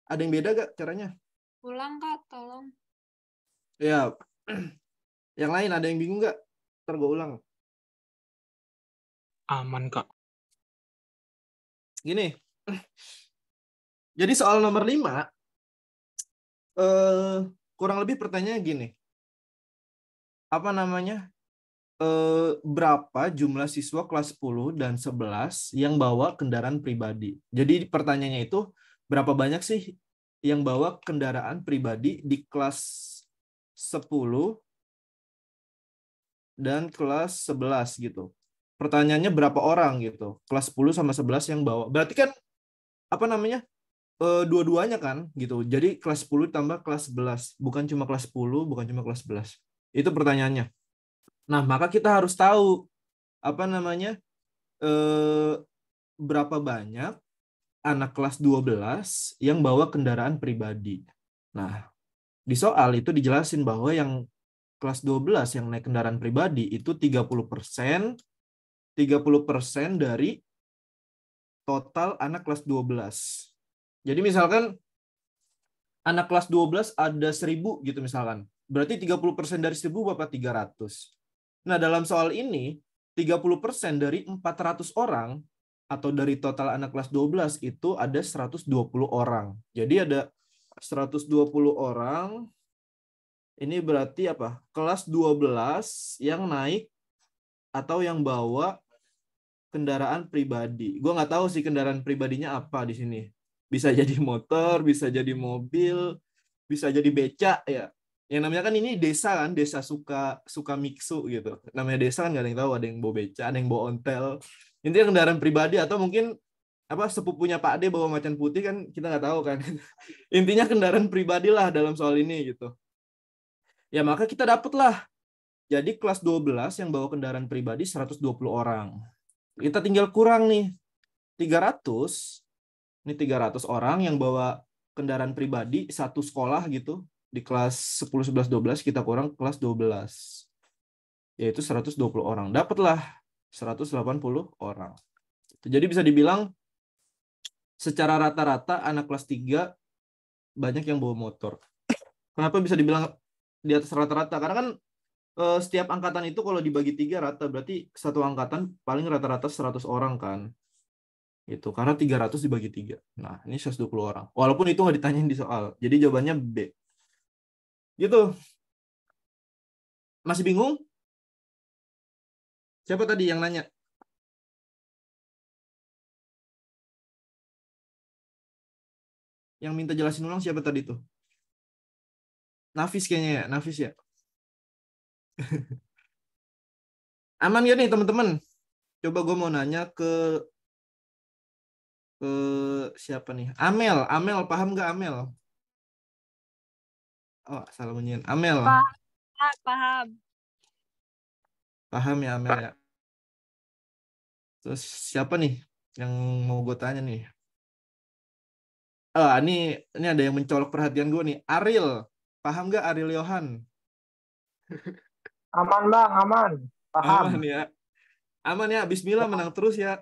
Ada yang beda gak caranya? Ulang, Kak, tolong. Ya, yang lain ada yang bingung gak? Ntar gue ulang. Aman, Kak. Gini. Jadi soal nomor 5, kurang lebih pertanyaannya gini. Apa namanya? Berapa jumlah siswa kelas 10 dan 11 yang bawa kendaraan pribadi? Jadi pertanyaannya itu berapa banyak sih yang bawa kendaraan pribadi di kelas 10 dan kelas 11 gitu. Pertanyaannya berapa orang gitu. Kelas 10 sama 11 yang bawa. Berarti kan dua-duanya kan gitu. Jadi kelas 10 tambah kelas 11, bukan cuma kelas 10, bukan cuma kelas 11. Itu pertanyaannya. Nah, maka kita harus tahu berapa banyak anak kelas 12 yang bawa kendaraan pribadi. Nah, di soal itu dijelasin bahwa yang kelas 12 yang naik kendaraan pribadi itu 30% dari total anak kelas 12. Jadi misalkan anak kelas 12 ada 1000 gitu misalkan. Berarti 30% dari 1000 berapa? 300. Nah, dalam soal ini 30% dari 400 orang atau dari total anak kelas 12 itu ada 120 orang. Jadi ada 120 orang. Ini berarti apa? Kelas 12 yang naik atau yang bawa kendaraan pribadi. Gue nggak tahu sih kendaraan pribadinya apa di sini. Bisa jadi motor, bisa jadi mobil, bisa jadi beca ya. Yang namanya kan ini desa kan, desa suka miksu gitu. Namanya desa kan nggak ada yang tahu, ada yang bawa beca, ada yang bawa ontel. Intinya kendaraan pribadi atau mungkin sepupunya Pak D bawa macan putih kan kita nggak tahu kan. Intinya kendaraan pribadi lah dalam soal ini gitu. Ya maka kita dapatlah. Jadi kelas 12 yang bawa kendaraan pribadi 120 orang. Kita tinggal kurang nih 300. Ini 300 orang yang bawa kendaraan pribadi satu sekolah gitu. Di kelas 10, 11, 12 kita kurang kelas 12. Yaitu 120 orang. Dapatlah 180 orang. Jadi bisa dibilang secara rata-rata anak kelas 3 banyak yang bawa motor. Kenapa bisa dibilang di atas rata-rata? Karena kan setiap angkatan itu kalau dibagi 3 rata, berarti satu angkatan paling rata-rata 100 orang kan. Itu karena 300 dibagi 3. Nah, ini 120 orang. Walaupun itu nggak ditanyain di soal. Jadi jawabannya B. Gitu. Masih bingung? Siapa tadi yang nanya? Yang minta jelasin ulang siapa tadi tuh? Nafis kayaknya ya, Nafis ya. Aman gak nih teman-teman? Coba gue mau nanya ke siapa nih? Amel, paham gak Amel? Oh, salah bunyiin. Amel. Paham. Paham ya Amel ya. Terus siapa nih yang mau gue tanya nih? Ini ada yang mencolok perhatian gue nih. Ariel. Paham gak Ariel Yohan? Aman Bang, aman. Paham. Aman ya. Aman ya, bismillah menang terus ya.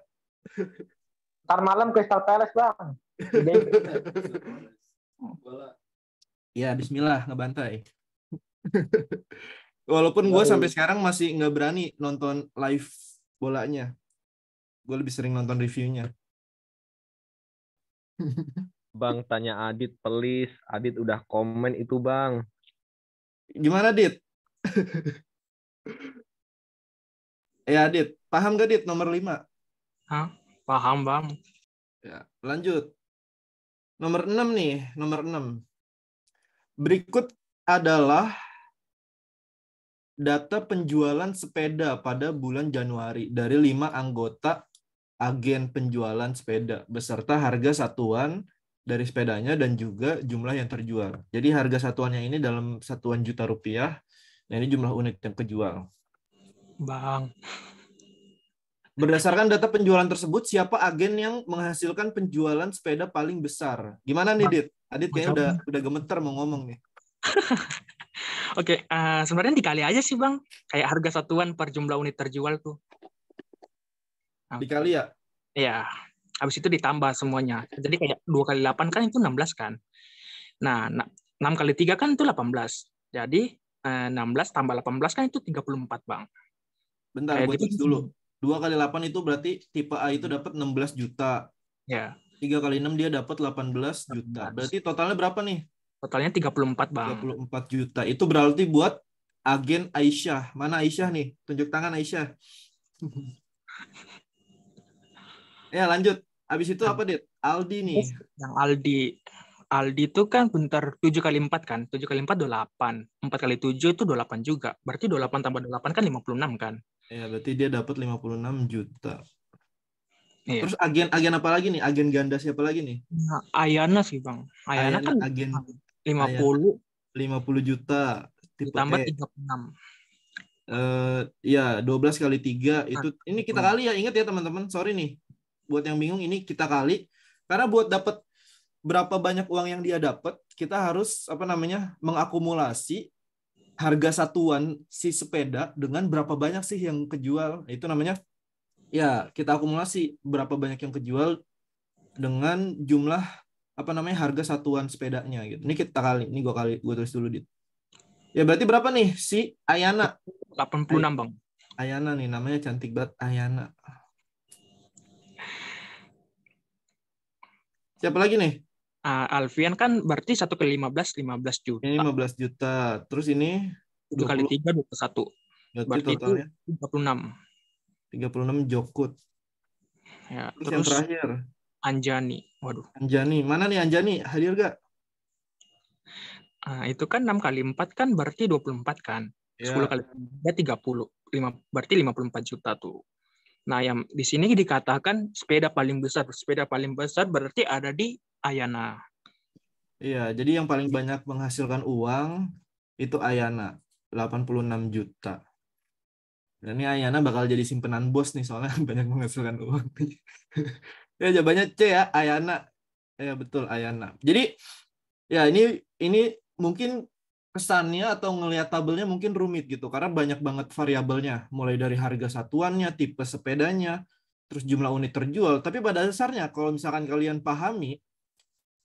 Ntar malam Crystal Palace Bang. Ya, bismillah ngebantai. Walaupun gue sampai sekarang masih nggak berani nonton live bolanya. Gue lebih sering nonton reviewnya. Bang, tanya Adit, please. Adit udah komen itu, Bang. Gimana, Dit? Ya, Dit. Paham gak, Dit, nomor 5? Hah? Paham, Bang. Ya, lanjut. Nomor 6 nih, nomor 6. Berikut adalah data penjualan sepeda pada bulan Januari dari 5 anggota agen penjualan sepeda beserta harga satuan dari sepedanya dan juga jumlah yang terjual. Jadi harga satuannya ini dalam satuan juta rupiah. Nah, ini jumlah unit yang kejual. Bang. Berdasarkan data penjualan tersebut, siapa agen yang menghasilkan penjualan sepeda paling besar? Gimana nih, Dit? Adit kayaknya udah gemeter mau ngomong nih. Oke, sebenarnya dikali aja sih, Bang. Kayak harga satuan per jumlah unit terjual tuh. Dikali ya? Iya. Habis itu ditambah semuanya. Jadi kayak 2 kali 8 kan itu 16 kan. Nah, 6 kali 3 kan itu 18. Jadi 16 tambah 18 kan itu 34, Bang. Bentar, gue cek dulu. 2 kali 8 itu berarti tipe A itu dapat 16 juta. Ya. 3 kali 6 dia dapat 18 juta. Berarti totalnya berapa nih? Totalnya 34, Bang. 34 juta. Itu berarti buat agen Aisyah. Mana Aisyah nih? Tunjuk tangan Aisyah. Ya, lanjut. Habis itu apa, Dit? Aldi nih. Yang Aldi. Aldi itu kan bentar 7 kali 4 kan. 7 kali 4 28. 4 kali 7 itu 28 juga. Berarti 28 tambah 8 kan 56 kan. Ya, berarti dia dapat 56 juta. Iya. Terus agen apa lagi nih? Agen ganda siapa lagi nih? Nah, Ayana sih Bang. Ayana kan agen 50 juta tipe ditambah T. 36. Ya 12 kali 3 itu ini kita kali ya, ingat ya teman-teman. Sorry nih buat yang bingung, ini kita kali karena buat dapat berapa banyak uang yang dia dapat, kita harus mengakumulasi harga satuan si sepeda dengan berapa banyak sih yang kejual. Itu namanya ya, kita akumulasi berapa banyak yang kejual dengan jumlah harga satuan sepedanya gitu. Ini kita kali, ini gue tulis dulu Dit. Ya berarti berapa nih si Ayana? 86 Bang. Ayana nih, namanya cantik banget, Ayana. Siapa lagi nih? Alfian kan berarti 1 kali 15 juta. Ini 15 juta. Terus ini 7 kali 3 21. Berarti totalnya 36 Jokut. Ya, terus yang terakhir Anjani. Waduh. Anjani. Mana nih Anjani? Hadir gak? Itu kan 6 kali 4 kan berarti 24 kan. Ya. 10 kali 3 30. Berarti 54 juta tuh. Nah, yang di sini dikatakan sepeda paling besar. Sepeda paling besar berarti ada di Ayana. Iya, jadi yang paling banyak menghasilkan uang itu Ayana, 86 juta. Dan ini Ayana bakal jadi simpenan bos nih, soalnya banyak menghasilkan uang. Ya, jawabannya C ya, Ayana. Ya, betul, Ayana. Jadi, ya ini mungkin kesannya atau ngelihat tabelnya mungkin rumit gitu, karena banyak banget variabelnya, mulai dari harga satuannya, tipe sepedanya, terus jumlah unit terjual. Tapi pada dasarnya, kalau misalkan kalian pahami,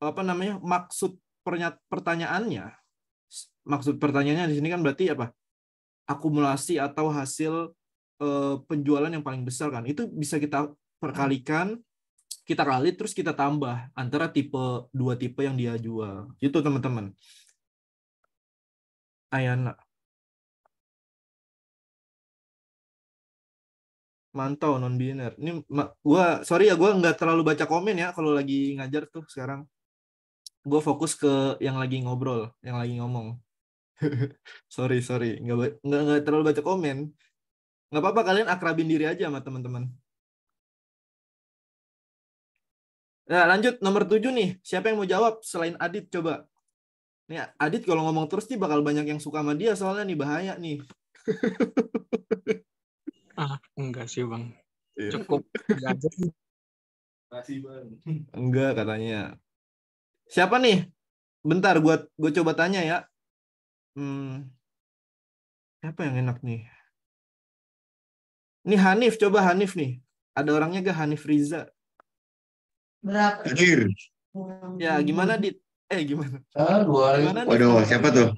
maksud pertanyaannya, maksud pertanyaannya di sini kan berarti apa? Akumulasi atau hasil penjualan yang paling besar kan, itu bisa kita perkalikan, kita kali terus kita tambah antara dua tipe yang dia jual. Itu teman-teman. Ayana. Mantau non biner. Ini sorry ya, gua nggak terlalu baca komen ya kalau lagi ngajar tuh sekarang. Gue fokus ke yang lagi ngobrol, yang lagi ngomong. sorry, nggak terlalu baca komen. Nggak apa-apa, kalian akrabin diri aja sama teman-teman. Nah, lanjut nomor 7 nih. Siapa yang mau jawab selain Adit coba? Nih, Adit kalau ngomong terus nih bakal banyak yang suka sama dia, soalnya nih bahaya nih. Enggak sih Bang. Iya. Cukup belajar. Makasih Bang. Enggak katanya. Siapa nih? Bentar, gue coba tanya ya. Siapa yang enak nih? Ini Hanif, coba Hanif nih. Ada orangnya gak Hanif Riza? Berapa? Hadir. Ya, gimana Dit? Gimana? Gimana waduh, siapa tuh?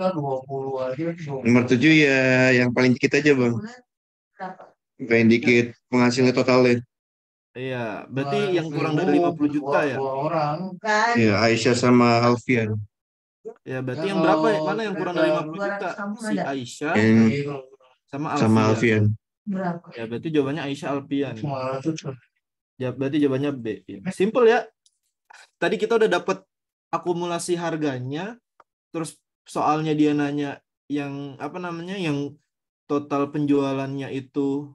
Nomor 7 ya, yang paling dikit aja Bang. Paling dikit penghasilnya totalnya. Iya, berarti yang kurang dari 50 juta ya? Iya, Aisyah sama Alfian. Ya, berarti yang berapa ya? Mana yang kurang dari 50 juta? Si Aisyah sama Alfian. Ya, berarti jawabannya Aisyah Alfian. Ya, berarti jawabannya B. Simple ya. Tadi kita udah dapat akumulasi harganya, terus soalnya dia nanya yang yang total penjualannya itu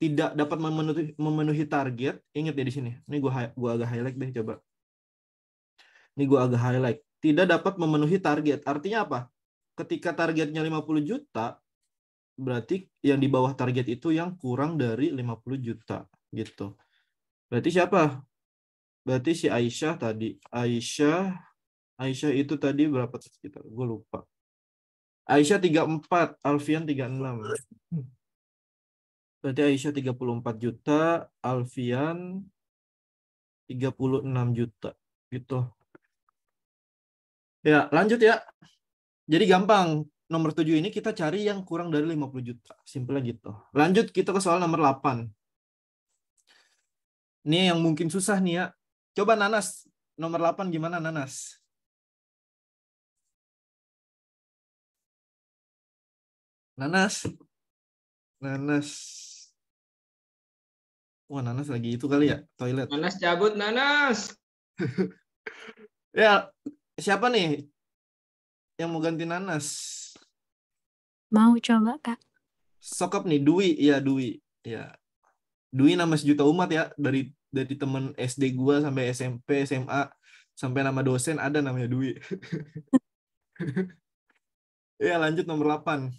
tidak dapat memenuhi target. Ingat ya di sini. Ini gua agak highlight deh coba. Ini gua agak highlight. Tidak dapat memenuhi target. Artinya apa? Ketika targetnya 50 juta, berarti yang di bawah target itu yang kurang dari 50 juta gitu. Berarti siapa? Berarti si Aisyah tadi. Aisyah itu tadi berapa sekitar? Gue lupa. Aisyah 34, Alfian 36. Berarti Aisyah 34 juta, Alfian 36 juta. Gitu. Ya, lanjut ya. Jadi gampang. Nomor 7 ini kita cari yang kurang dari 50 juta. Simpelnya gitu. Lanjut kita ke soal nomor 8. Ini yang mungkin susah nih ya. Coba Nanas, nomor 8 gimana Nanas? Nanas. Wah, Nanas lagi itu kali ya, toilet. Nanas cabut, Nanas. Ya, siapa nih yang mau ganti nanas? Mau coba, Kak? Sokap nih, Dwi. Iya, Dwi. Ya. Dwi nama sejuta umat ya. Dari temen SD gua sampai SMP, SMA, sampai nama dosen ada namanya Dwi. Ya, lanjut nomor 8.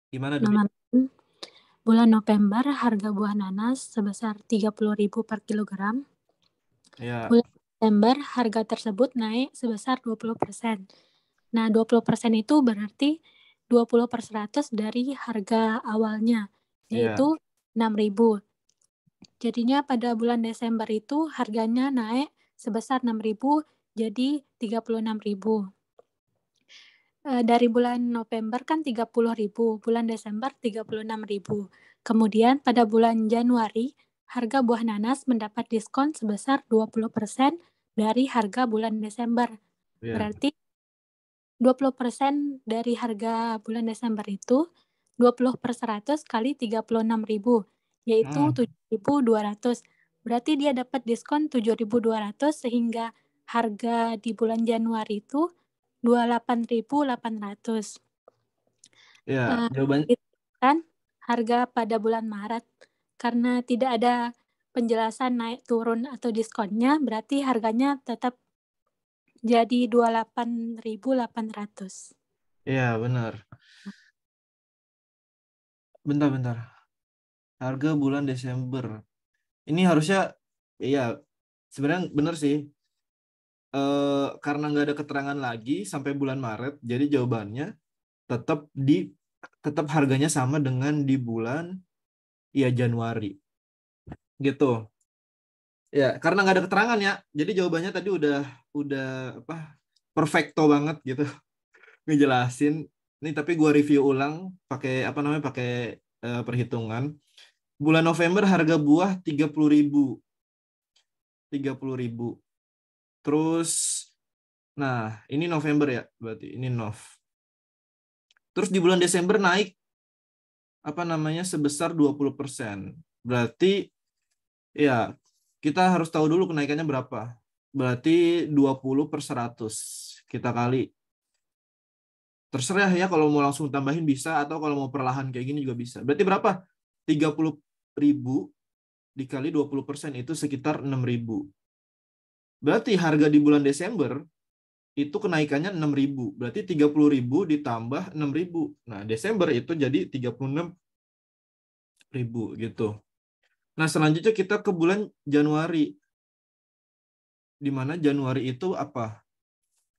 Gimana, Dwi? Nomor 8, bulan November harga buah nanas sebesar 30.000 per kilogram. Ya. Bulan Desember harga tersebut naik sebesar 20%. Nah, 20% itu berarti 20% dari harga awalnya, yaitu 6.000. Jadinya pada bulan Desember itu harganya naik sebesar 6.000 jadi 36.000. Dari bulan November kan 30.000, bulan Desember 36.000. Kemudian pada bulan Januari, harga buah nanas mendapat diskon sebesar 20% dari harga bulan Desember. Berarti 20% dari harga bulan Desember itu 20% kali 36.000, yaitu 7.200. Berarti dia dapat diskon 7.200 sehingga harga di bulan Januari itu 28.800. Ya, jawabannya Kan harga pada bulan Maret. Karena tidak ada penjelasan naik turun atau diskonnya, berarti harganya tetap jadi 28.800. Iya, benar. Bentar. Harga bulan Desember. Ini harusnya, iya, sebenarnya benar sih. Karena nggak ada keterangan lagi sampai bulan Maret, jadi jawabannya tetap harganya sama dengan di bulan Januari. Gitu. Ya, karena nggak ada keterangan ya. Jadi jawabannya tadi udah perfecto banget gitu. Ngejelasin. Ini tapi gua review ulang pakai perhitungan. Bulan November harga buah 30.000. 30.000. Terus nah, ini November ya, berarti ini Nov. Terus di bulan Desember naik sebesar 20%. Berarti ya, kita harus tahu dulu kenaikannya berapa. Berarti 20/100 kita kali. Terserah ya kalau mau langsung tambahin bisa atau kalau mau perlahan kayak gini juga bisa. Berarti berapa? 30.000 dikali 20% itu sekitar 6.000. Berarti harga di bulan Desember itu kenaikannya 6.000. Berarti 30.000 ditambah 6.000. Nah, Desember itu jadi 36.000 gitu. Nah, selanjutnya kita ke bulan Januari. Di mana Januari itu apa?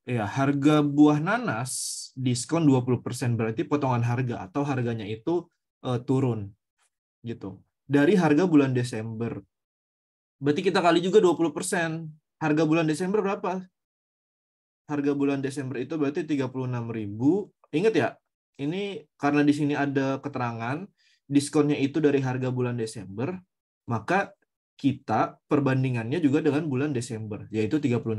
Ya, harga buah nanas diskon 20%. Berarti potongan harga atau harganya itu turun. Gitu. Dari harga bulan Desember. Berarti kita kali juga 20%. Harga bulan Desember berapa? Harga bulan Desember itu berarti 36.000. Ingat ya, ini karena di sini ada keterangan diskonnya itu dari harga bulan Desember, maka kita perbandingannya juga dengan bulan Desember, yaitu 36.000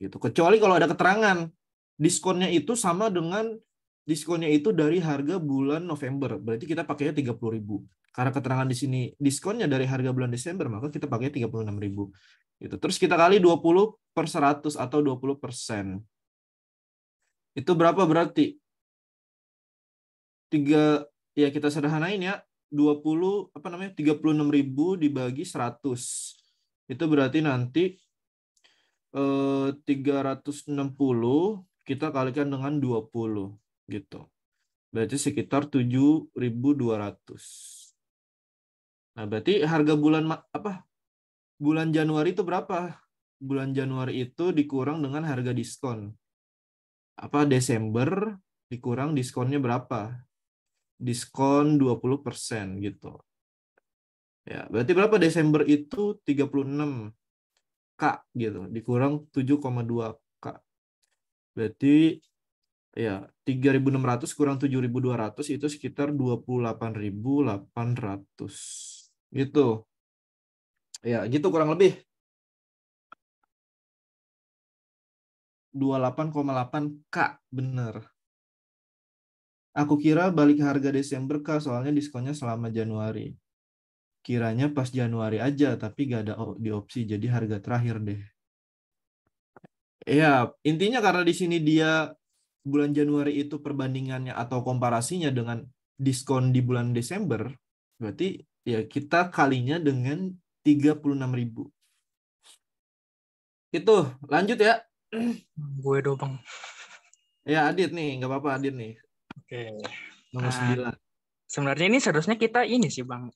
gitu. Kecuali kalau ada keterangan diskonnya itu sama dengan diskonnya itu dari harga bulan November, berarti kita pakainya 30.000. Karena keterangan di sini diskonnya dari harga bulan Desember, maka kita pakai 36.000. Gitu. Terus kita kali 20/100 atau 20%. Itu berapa berarti? 3 ya kita sederhanain ya. 36.000 dibagi 100. Itu berarti nanti 360 kita kalikan dengan 20 gitu. Berarti sekitar 7.200. Nah, berarti harga bulan Januari itu berapa? Bulan Januari itu dikurang dengan harga diskon. Desember dikurang diskonnya berapa? Diskon 20% gitu. Ya, berarti berapa Desember itu 36K gitu, dikurang 7,2K. Berarti ya 3.600 kurang 7.200 itu sekitar 28.800. Gitu. Ya, gitu kurang lebih. 28,8K, bener. Aku kira balik harga Desember Kak, soalnya diskonnya selama Januari. Kiranya pas Januari aja, tapi gak ada di opsi, jadi harga terakhir deh. Ya, intinya karena di sini dia bulan Januari itu perbandingannya atau komparasinya dengan diskon di bulan Desember, berarti ya kita kalinya dengan 36.000. Itu, lanjut ya. Gue dong, Bang. Ya, Adit nih, nggak apa-apa Adit nih. Oke. Nomor 9. Sebenarnya ini seharusnya kita ini sih, Bang.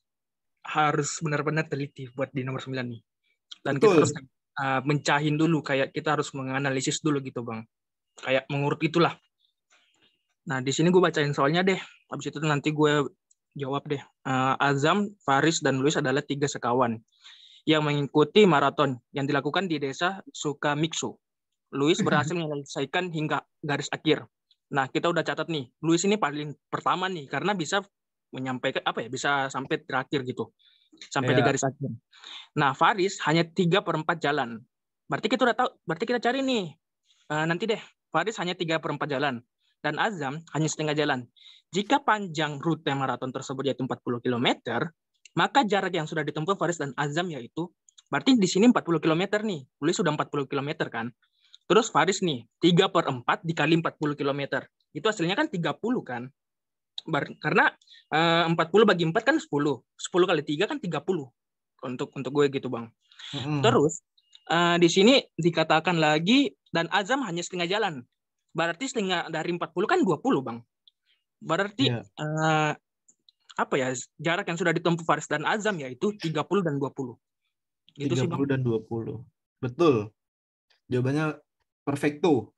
Harus benar-benar teliti buat di nomor 9 nih. Dan kita Betul. harus mencahin dulu, kayak kita harus menganalisis dulu gitu, Bang. Kayak mengurut itulah. Nah, di sini gue bacain soalnya deh. Habis itu nanti gue jawab deh. Azam, Faris, dan Luis adalah 3 sekawan yang mengikuti maraton yang dilakukan di desa Sukamiksu. Luis berhasil menyelesaikan hingga garis akhir. Nah, kita udah catat nih. Luis ini paling pertama nih, karena bisa menyampaikan bisa sampai terakhir gitu. Sampai di garis akhir. Nah, Faris hanya 3/4 jalan. Berarti kita udah tahu, berarti kita cari nih. Nanti deh, Faris hanya 3/4 jalan. Dan Azam hanya setengah jalan. Jika panjang rute maraton tersebut yaitu 40 km, maka jarak yang sudah ditempuh Faris dan Azam yaitu, berarti di sini 40 km nih. Luis sudah 40 km kan. Terus Faris nih, 3/4 dikali 40 km. Itu hasilnya kan 30 kan. Karena 40 bagi 4 kan 10. 10 kali 3 kan 30. Untuk gue gitu, Bang. Terus di sini dikatakan lagi dan Azam hanya setengah jalan. Berarti setengah dari 40 kan 20, Bang. Berarti jarak yang sudah ditempuh Faris dan Azam yaitu 30 dan 20. Gitu 30 sih, Bang. dan 20. Betul. Jawabannya perfecto.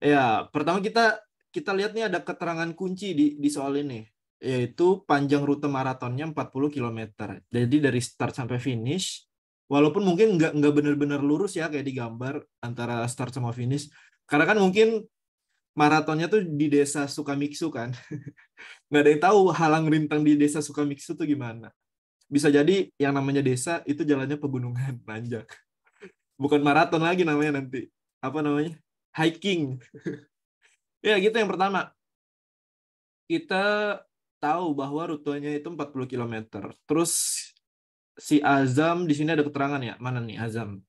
Ya, pertama kita lihat nih ada keterangan kunci di soal ini, yaitu panjang rute maratonnya 40 km. Jadi dari start sampai finish, walaupun mungkin nggak benar-benar lurus ya kayak di gambar antara start sama finish. Karena kan mungkin maratonnya tuh di desa Sukamiksu kan. Nggak ada yang tahu halang rintang di desa Sukamiksu tuh gimana. Bisa jadi yang namanya desa itu jalannya pegunungan, nanjak. Bukan maraton lagi namanya nanti. Apa namanya? Hiking. Ya gitu yang pertama. Kita tahu bahwa rutenya itu 40 km. Terus si Azam di sini ada keterangan ya. Mana nih Azam?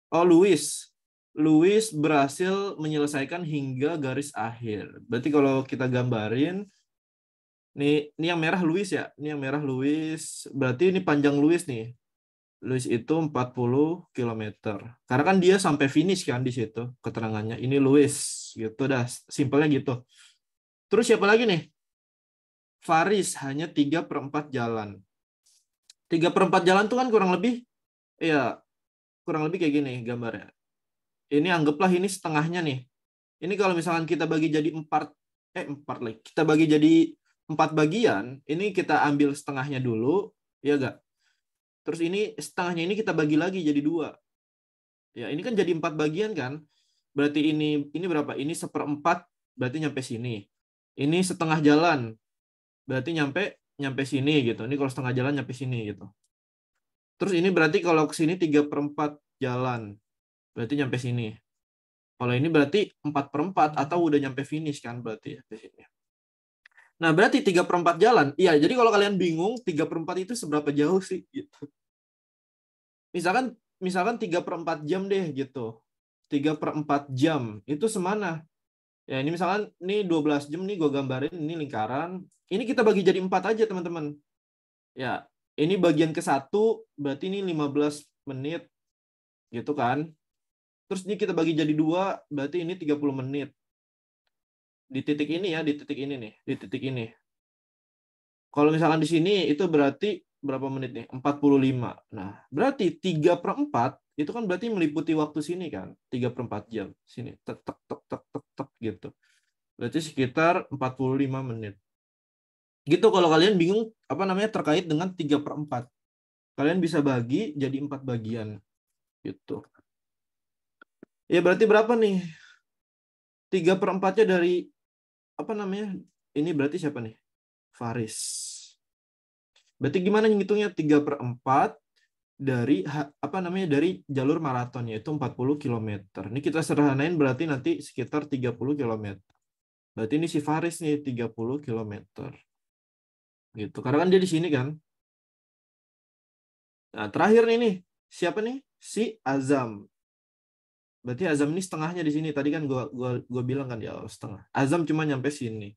Luis. Luis berhasil menyelesaikan hingga garis akhir. Berarti kalau kita gambarin, ini yang merah Luis ya. Ini yang merah Luis. Berarti ini panjang Luis nih. Luis itu 40 km. Karena kan dia sampai finish kan di situ keterangannya. Ini Luis gitu dah, simpelnya gitu. Terus siapa lagi nih? Faris hanya 3/4 jalan. 3/4 jalan tuh kan kurang lebih kayak gini gambarnya. Ini anggaplah ini setengahnya nih. Ini kalau misalkan kita bagi jadi 4 lagi. Kita bagi jadi 4 bagian, ini kita ambil setengahnya dulu, ya enggak? Terus ini setengahnya ini kita bagi lagi jadi 2. Ya, ini kan jadi 4 bagian kan? Berarti ini berapa? Ini 1/4 berarti nyampe sini. Ini setengah jalan. Berarti nyampe sini gitu. Ini kalau setengah jalan nyampe sini gitu. Terus ini berarti kalau ke sini 3/4 jalan. Berarti nyampe sini. Kalau ini berarti 4/4 atau udah nyampe finish kan berarti ya di sini. Nah, berarti 3/4 jalan. Iya, jadi kalau kalian bingung 3/4 itu seberapa jauh sih gitu. Misalkan 3/4 jam deh gitu. 3/4 jam itu semana? Ya, ini misalkan ini 12 jam nih gue gambarin ini lingkaran. Ini kita bagi jadi 4 aja, teman-teman. Ya, ini bagian ke-1 berarti ini 15 menit. Gitu kan? Terus ini kita bagi jadi 2 berarti ini 30 menit. Di titik ini ya, di titik ini nih, di titik ini. Kalau misalkan di sini itu berarti berapa menit nih? 45. Nah, berarti 3/4 itu kan berarti meliputi waktu sini kan? 3/4 jam. Sini, tek tek tek tek tek tek gitu. Berarti sekitar 45 menit. Gitu kalau kalian bingung apa namanya terkait dengan 3/4. Kalian bisa bagi jadi 4 bagian. Gitu. Ya berarti berapa nih? 3/4-nya dari apa namanya? Ini berarti siapa nih? Faris. Berarti gimana ngitungnya? 3/4 dari dari jalur maraton yaitu 40 km. Ini kita sederhanain berarti nanti sekitar 30 km. Berarti ini si Faris nih 30 km. Gitu. Karena kan dia di sini kan. Nah, terakhir nih siapa nih? Si Azam. Berarti Azam ini setengahnya di sini. Tadi kan gua bilang kan ya setengah. Azam cuma nyampe sini.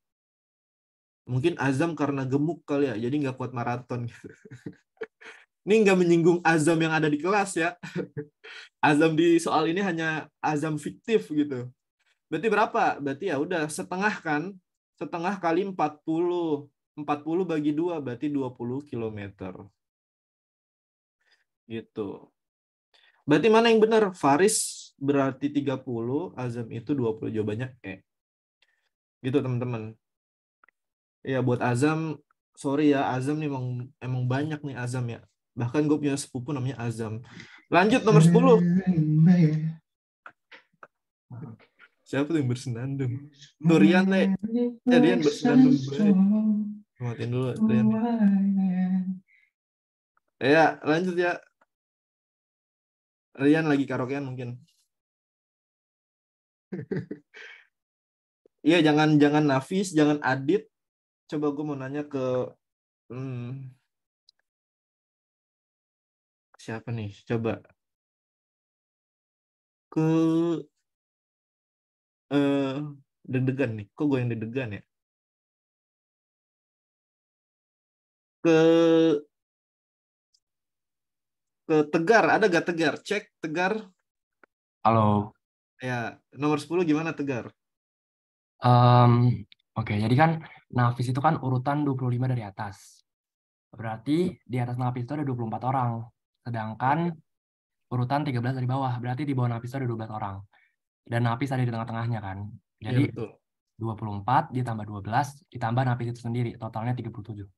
Mungkin Azam karena gemuk kali ya, jadi nggak kuat maraton gitu. Ini nggak menyinggung Azam yang ada di kelas ya. Azam di soal ini hanya Azam fiktif gitu. Berarti berapa? Berarti ya udah setengah kan? Setengah kali 40. 40 bagi 2 berarti 20 km. Gitu. Berarti mana yang benar? Faris berarti 30, Azam itu 20. Jawabannya E. Gitu teman-teman. Ya buat Azam, sorry ya, Azam nih emang banyak nih Azam ya. Bahkan gue punya sepupu namanya Azam. Lanjut nomor 10. Siapa tuh yang bersenandung? Tuh Rian nih. Rian bersenandung baik. Matiin dulu Rian. Ya, lanjut ya. Rian lagi karaokean mungkin. Iya, jangan Nafis, jangan Adit. Coba gue mau nanya ke siapa nih? Coba ke deg-degan nih. Kok gue yang deg-degan ya? Ke Tegar, ada gak Tegar? Cek Tegar. Halo. Ya, nomor 10 gimana Tegar? Oke, jadi kan Nafis itu kan urutan 25 dari atas. Berarti di atas Nafis itu ada 24 orang. Sedangkan urutan 13 dari bawah. Berarti di bawah Nafis itu ada 12 orang. Dan Nafis ada di tengah-tengahnya kan. Jadi ya, betul. 24 ditambah 12 ditambah Nafis itu sendiri. Totalnya 37.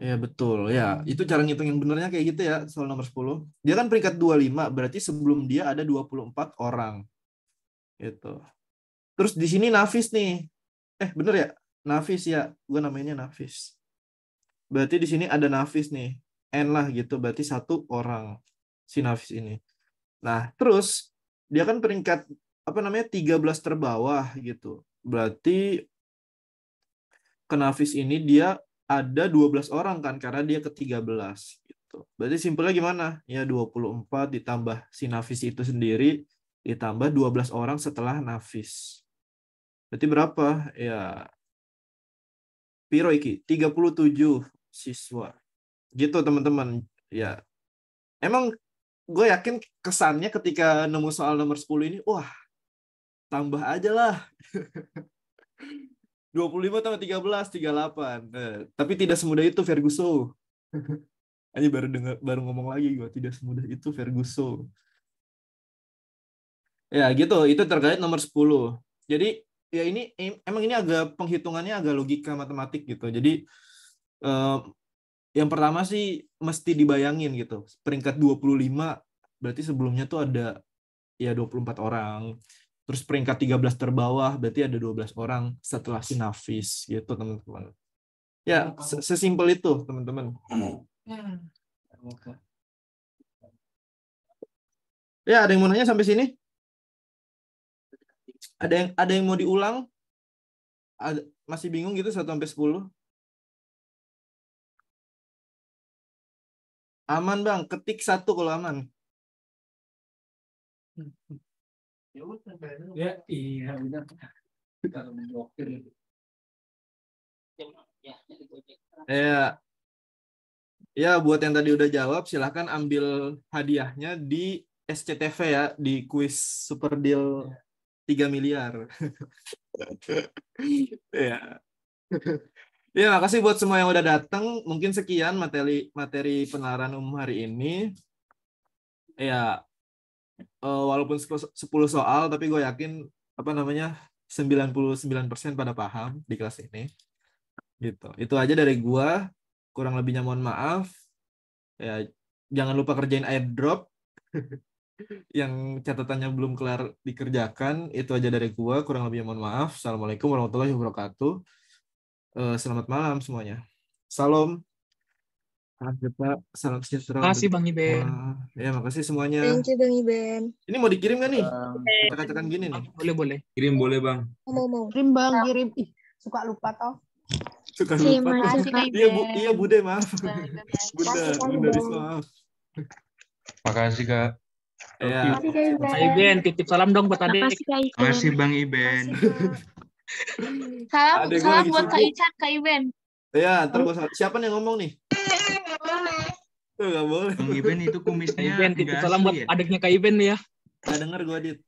Ya betul. Ya, itu cara ngitung yang benernya kayak gitu ya, soal nomor 10. Dia kan peringkat 25, berarti sebelum dia ada 24 orang. Gitu. Terus di sini Nafis nih. Bener ya? Nafis ya. Gue namanya Nafis. Berarti di sini ada Nafis nih. N lah gitu, berarti 1 orang si Nafis ini. Nah, terus dia kan peringkat 13 terbawah gitu. Berarti ke Nafis ini dia ada 12 orang kan, karena dia ke-13 gitu. Berarti simpelnya gimana? Ya 24 ditambah si Nafis itu sendiri ditambah 12 orang setelah Nafis. Berarti berapa? Ya piro iki? 37 siswa. Gitu teman-teman. Ya. Emang gue yakin kesannya ketika nemu soal nomor 10 ini, wah, tambah aja lah. 25 tambah 13, 38. Tapi tidak semudah itu Ferguson. Aja baru ngomong lagi gue, tidak semudah itu Ferguson. Ya gitu, itu terkait nomor 10. Jadi ya ini emang ini agak penghitungannya agak logika matematik gitu. Jadi yang pertama sih mesti dibayangin gitu. Peringkat 25 berarti sebelumnya tuh ada ya 24 orang. Terus peringkat 13 terbawah berarti ada 12 orang setelah si Nafis gitu teman-teman. Ya, sesimpel itu teman-teman. Ya, ada yang mau nanya sampai sini? Ada yang mau diulang? Masih bingung gitu 1 sampai 10? Aman Bang, ketik 1 kalau aman. Ya, iya benar. Kalau blokir. Ya, buat yang tadi udah jawab, silahkan ambil hadiahnya di SCTV ya, di kuis Super Deal 3 miliar. Ya. Ya, makasih buat semua yang udah datang. Mungkin sekian materi penalaran umum hari ini. Ya, walaupun 10 soal, tapi gue yakin 99% pada paham di kelas ini. Gitu. Itu aja dari gue. Kurang lebihnya mohon maaf. Ya, jangan lupa kerjain airdrop. Yang catatannya belum kelar dikerjakan. Itu aja dari gue. Kurang lebihnya mohon maaf. Assalamualaikum warahmatullahi wabarakatuh. Selamat malam semuanya. Salam. Salam sejahtera. Makasih Bang Iben. Ya, makasih semuanya. Thank you Bang Iben. Ini mau dikirim nggak nih? Katakan gini nih. Boleh. Kirim boleh Bang. Mau. Kirim Bang, kirim. Suka lupa toh. Suka lupa. Iya Bude maaf. Bunda maaf. Makasih Kak. Ya. Makasih Kak Iben. Kak Iben, titip salam dong buat adik. Makasih Kak Iben. Makasih Bang Iben. Salam Adek gua salam lagi buat Kak sibuk. Ican, Kak Iben. Ya, ntar gua siapa nih yang ngomong nih? Tuh nggak boleh. Bang Iben itu Kak kumisnya Iben, titip nggak salam asli buat ya? adiknya Kak Iben ya. Nggak denger gua, Dit.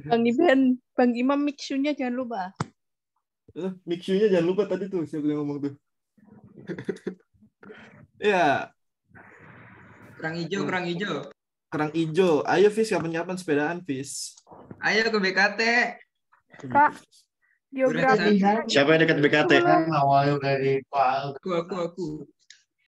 Bang Iben, Bang Imam mixunya jangan lupa. Mixunya jangan lupa tadi tuh siapa yang ngomong tuh. Ya, Kerang hijau, kerang hijau. kerang hijau. Ayo Fis, kapan-kapan sepedaan Fis. Ayo ke BKT. Kak, geografi. Siapa yang dekat BKT? Awalnya dari Pak. Aku.